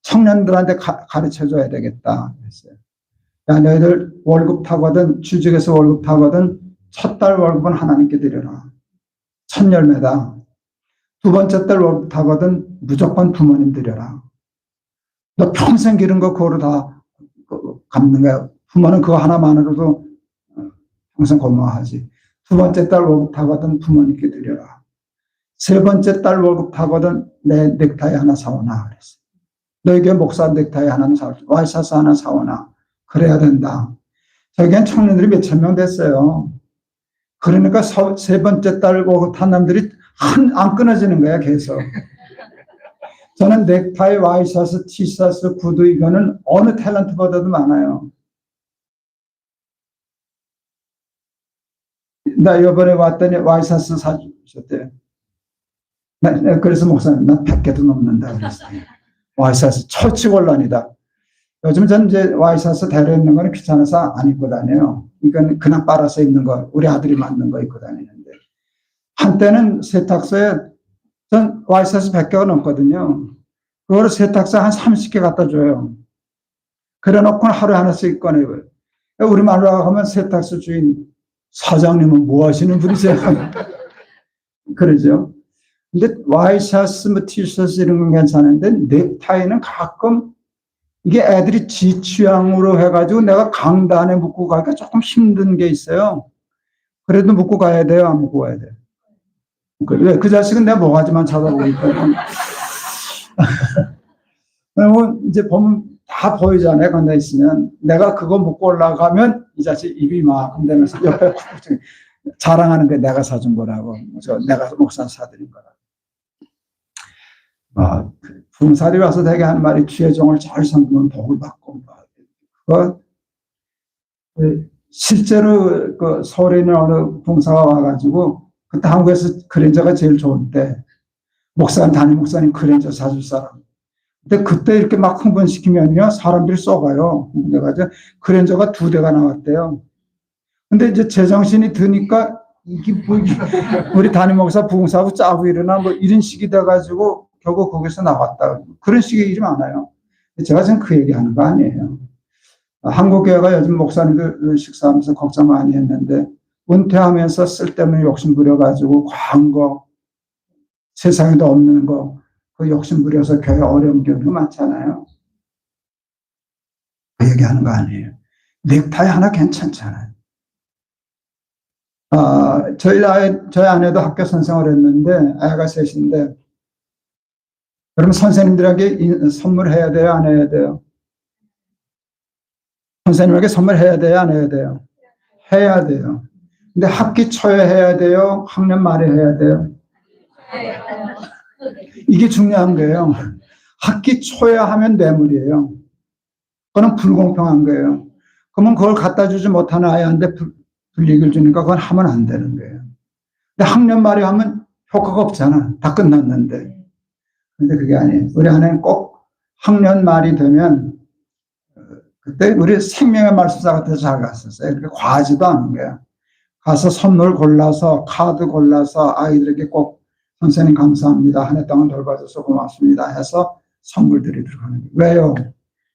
청년들한테 가르쳐줘야 되겠다 그랬어요. 야, 너희들 월급 타거든 주직에서 월급 타거든 첫 달 월급은 하나님께 드려라. 첫 열매다. 두 번째 달 월급 타거든 무조건 부모님 드려라. 너 평생 기른 거 그거로 다 갚는 거야. 부모는 그거 하나만으로도 평생 고마워하지. 두 번째 달 월급 타거든 부모님께 드려라. 세 번째 달 월급 타거든 내 넥타이 하나 사오나 그랬어. 너에게 목사 넥타이 하나 사오나 와이셔츠 하나 사오나 그래야 된다. 저기엔 청년들이 몇천 명 됐어요. 그러니까 세 번째 달 월급 탄 남들이 안 끊어지는 거야 계속. 저는 넥타이, 와이셔츠, 티셔츠, 구두 이거는 어느 탤런트보다도 많아요. 나 이번에 왔더니 와이셔츠 사주셨대요. 그래서 목사님, 난 100개도 넘는다 그랬어요. 와이셔츠 처치곤란이다. 요즘 전 이제 와이셔츠 대려 입는 거는 귀찮아서 안 입고 다녀요. 이건 그냥 빨아서 입는 거, 우리 아들이 만든 거 입고 다니는데. 한때는 세탁소에 전 와이셔츠 100개가 넘거든요. 그거를 세탁소 한 30개 갖다 줘요. 그래 놓고 하루에 하나씩 꺼내요. 우리 말로 하면 세탁소 주인, 사장님은 뭐 하시는 분이세요? 그러죠. 근데 와이셔츠, 뭐 티셔츠 이런 건 괜찮은데 넥타이는 가끔 이게 애들이 지 취향으로 해가지고 내가 강단에 묶고 가기가 조금 힘든 게 있어요. 그래도 묶고 가야 돼요? 안 묶고 가야 돼요? 그 자식은 내 모가지만 쳐다보고 있거든. 그러면 이제 보면 다 보이잖아요. 건너 있으면. 내가 그거 묶고 올라가면 이 자식 입이 이만큼 되면서 옆에 자랑하는 게 내가 사준 거라고. 내가 목사 사드린 거라고. 부흥사들이 와서 되게 하는 말이 주의 종을 잘 섬기면 복을 받고. 그거 실제로 그 서울에 있는 어느 봉사가 와가지고 그때 한국에서 그랜저가 제일 좋을 때 담임 목사님 그랜저 사줄 사람. 근데 그때 이렇게 막 흥분시키면요 사람들이 쏘가요. 그래가지고 그랜저가 2대가 나왔대요. 근데 이제 제정신이 드니까 이게 뭐 우리 담임 목사 부흥사하고 짜고 일어나 뭐 이런 식이 돼가지고 결국 거기서 나왔다. 그런 식의 일이 많아요. 제가 지금 그 얘기하는 거 아니에요. 한국교회가 요즘 목사님들 식사하면서 걱정 많이 했는데 은퇴하면서 쓸데없는 욕심 부려가지고 광고 세상에도 없는 거 그 욕심 부려서 교회 어려운 경우가 많잖아요. 그 얘기하는 거 아니에요. 넥타이 하나 괜찮잖아요. 저희 아내도 학교 선생을 했는데 아이가 셋인데 여러분 선생님들에게 선물해야 돼요? 안 해야 돼요? 선생님에게 선물해야 돼요? 안 해야 돼요? 해야 돼요. 근데 학기 초에 해야 돼요? 학년 말에 해야 돼요? 이게 중요한 거예요. 학기 초에 하면 뇌물이에요. 그건 불공평한 거예요. 그러면 그걸 갖다 주지 못하는 아이한테 불이익을 주니까 그건 하면 안 되는 거예요. 근데 학년 말에 하면 효과가 없잖아. 다 끝났는데. 근데 그게 아니에요. 우리 아내는 꼭 학년 말이 되면 그때 우리 생명의 말씀사 같은 데서 잘 갔었어요. 그렇게 과하지도 않은 거예요. 가서 선물 골라서 카드 골라서 아이들에게 꼭 선생님 감사합니다. 한 해 동안 돌봐줘서 고맙습니다 해서 선물 드리도록 하는 거예요. 왜요?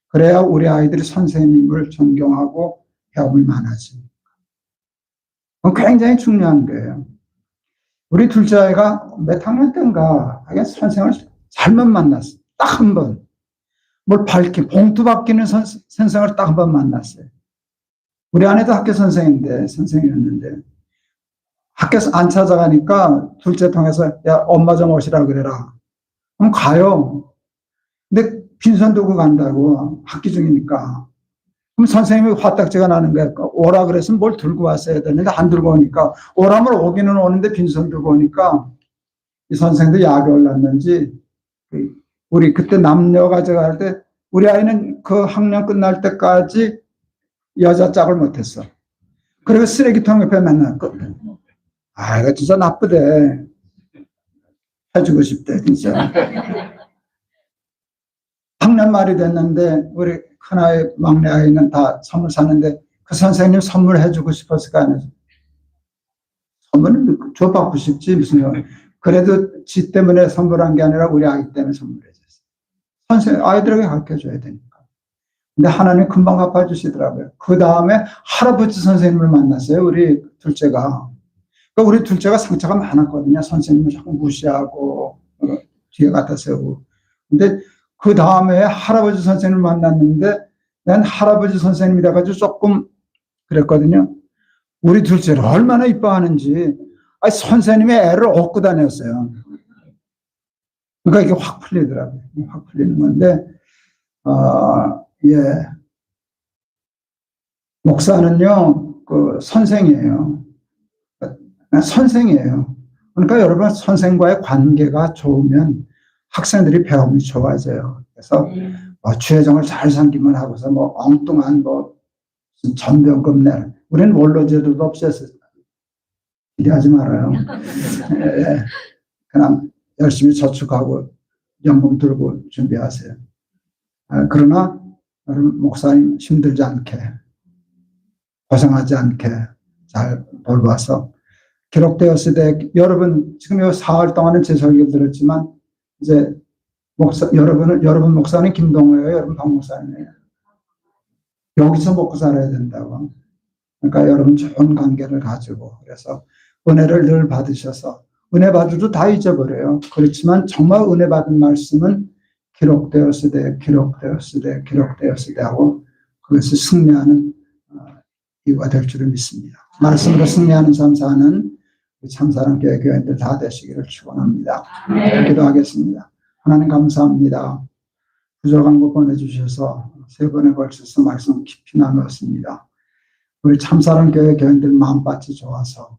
그래야 우리 아이들이 선생님을 존경하고 배움이 많아집니다. 굉장히 중요한 거예요. 우리 둘째 아이가 몇 학년 때인가 선생을 잘못 만났어요. 딱 한 번. 봉투 바뀌는 선생을 딱 한 번 만났어요. 우리 아내도 학교 선생이었는데 학교에서 안 찾아가니까 둘째 통해서 야 엄마 좀 오시라 그래라. 그럼 가요. 근데 빈손 두고 간다고 학기 중이니까. 그럼 선생님이 화딱지가 나는 거야. 오라 그랬으면 뭘 들고 왔어야 되는데 안 들고 오니까 오라면 오기는 오는데 빈손 들고 오니까 이 선생도 약이 올랐는지 우리 그때 남녀 가져갈 때 우리 아이는 그 학년 끝날 때까지 여자 짝을 못했어. 그리고 쓰레기통 옆에 맨날 이거 진짜 나쁘대. 해주고 싶대 진짜. 학년 말이 됐는데 우리 큰아이 막내 아이는 다 선물 샀는데 그 선생님 선물해주고 싶었을 거 아니에요. 선물은 줘받고 싶지 무슨. 그래도 지 때문에 선물한 게 아니라 우리 아이 때문에 선물해줬어요. 선생님 아이들에게 가르쳐줘야 되니까. 근데 하나님 금방 갚아주시더라고요. 그 다음에 할아버지 선생님을 만났어요. 우리 둘째가. 그러니까 우리 둘째가 상처가 많았거든요. 선생님을 자꾸 무시하고 뒤에 갖다 세우고. 근데 그 다음에 할아버지 선생님을 만났는데 난 할아버지 선생님이 돼가지고 조금 그랬거든요. 우리 둘째를 얼마나 이뻐하는지. 선생님의 애를 업고 다녔어요. 그러니까 이게 확 풀리더라고요. 확 풀리는 건데, 예. 목사는요, 선생이에요. 선생이에요. 그러니까 여러분, 선생과의 관계가 좋으면 학생들이 배움이 좋아져요. 그래서 주의정을 잘 삼기만 하고서 엉뚱한 전병금 내. 우리는 원로제도도 없었어요. 기대하지 말아요. 예. 그냥 열심히 저축하고 연봉 들고 준비하세요. 그러나 여러분 목사님 힘들지 않게 고생하지 않게 잘 돌봐서 기록되었을 때 여러분 지금 요 사흘 동안은 제 설교 들었지만 이제 여러분 목사님 김동호예요. 여러분 박 목사님이에요. 여기서 먹고 살아야 된다고. 그러니까 여러분 좋은 관계를 가지고 그래서 은혜를 늘 받으셔서 은혜 받아도 다 잊어버려요. 그렇지만 정말 은혜 받은 말씀은 기록되었을 때 하고 그것을 승리하는 이유가 될 줄을 믿습니다. 말씀으로 승리하는 삶 사는 참사랑교회 교인들 다 되시기를 축원합니다. 기도하겠습니다. 하나님 감사합니다. 부족한 것 보내주셔서 3번에 걸쳐서 말씀 깊이 나누었습니다. 우리 참사랑교회 교인들 마음밭이 좋아서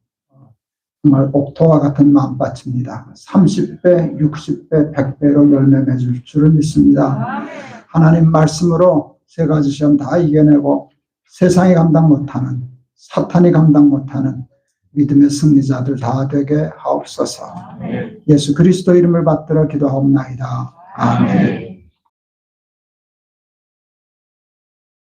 정말 옥토와 같은 마음밭입니다. 30배, 60배, 100배로 열매 맺을 줄을 믿습니다. 하나님 말씀으로 3가지 시험 다 이겨내고 세상이 감당 못하는 사탄이 감당 못하는 믿음의 승리자들 다 되게 하옵소서. 예수 그리스도 이름을 받들어 기도하옵나이다. 아멘.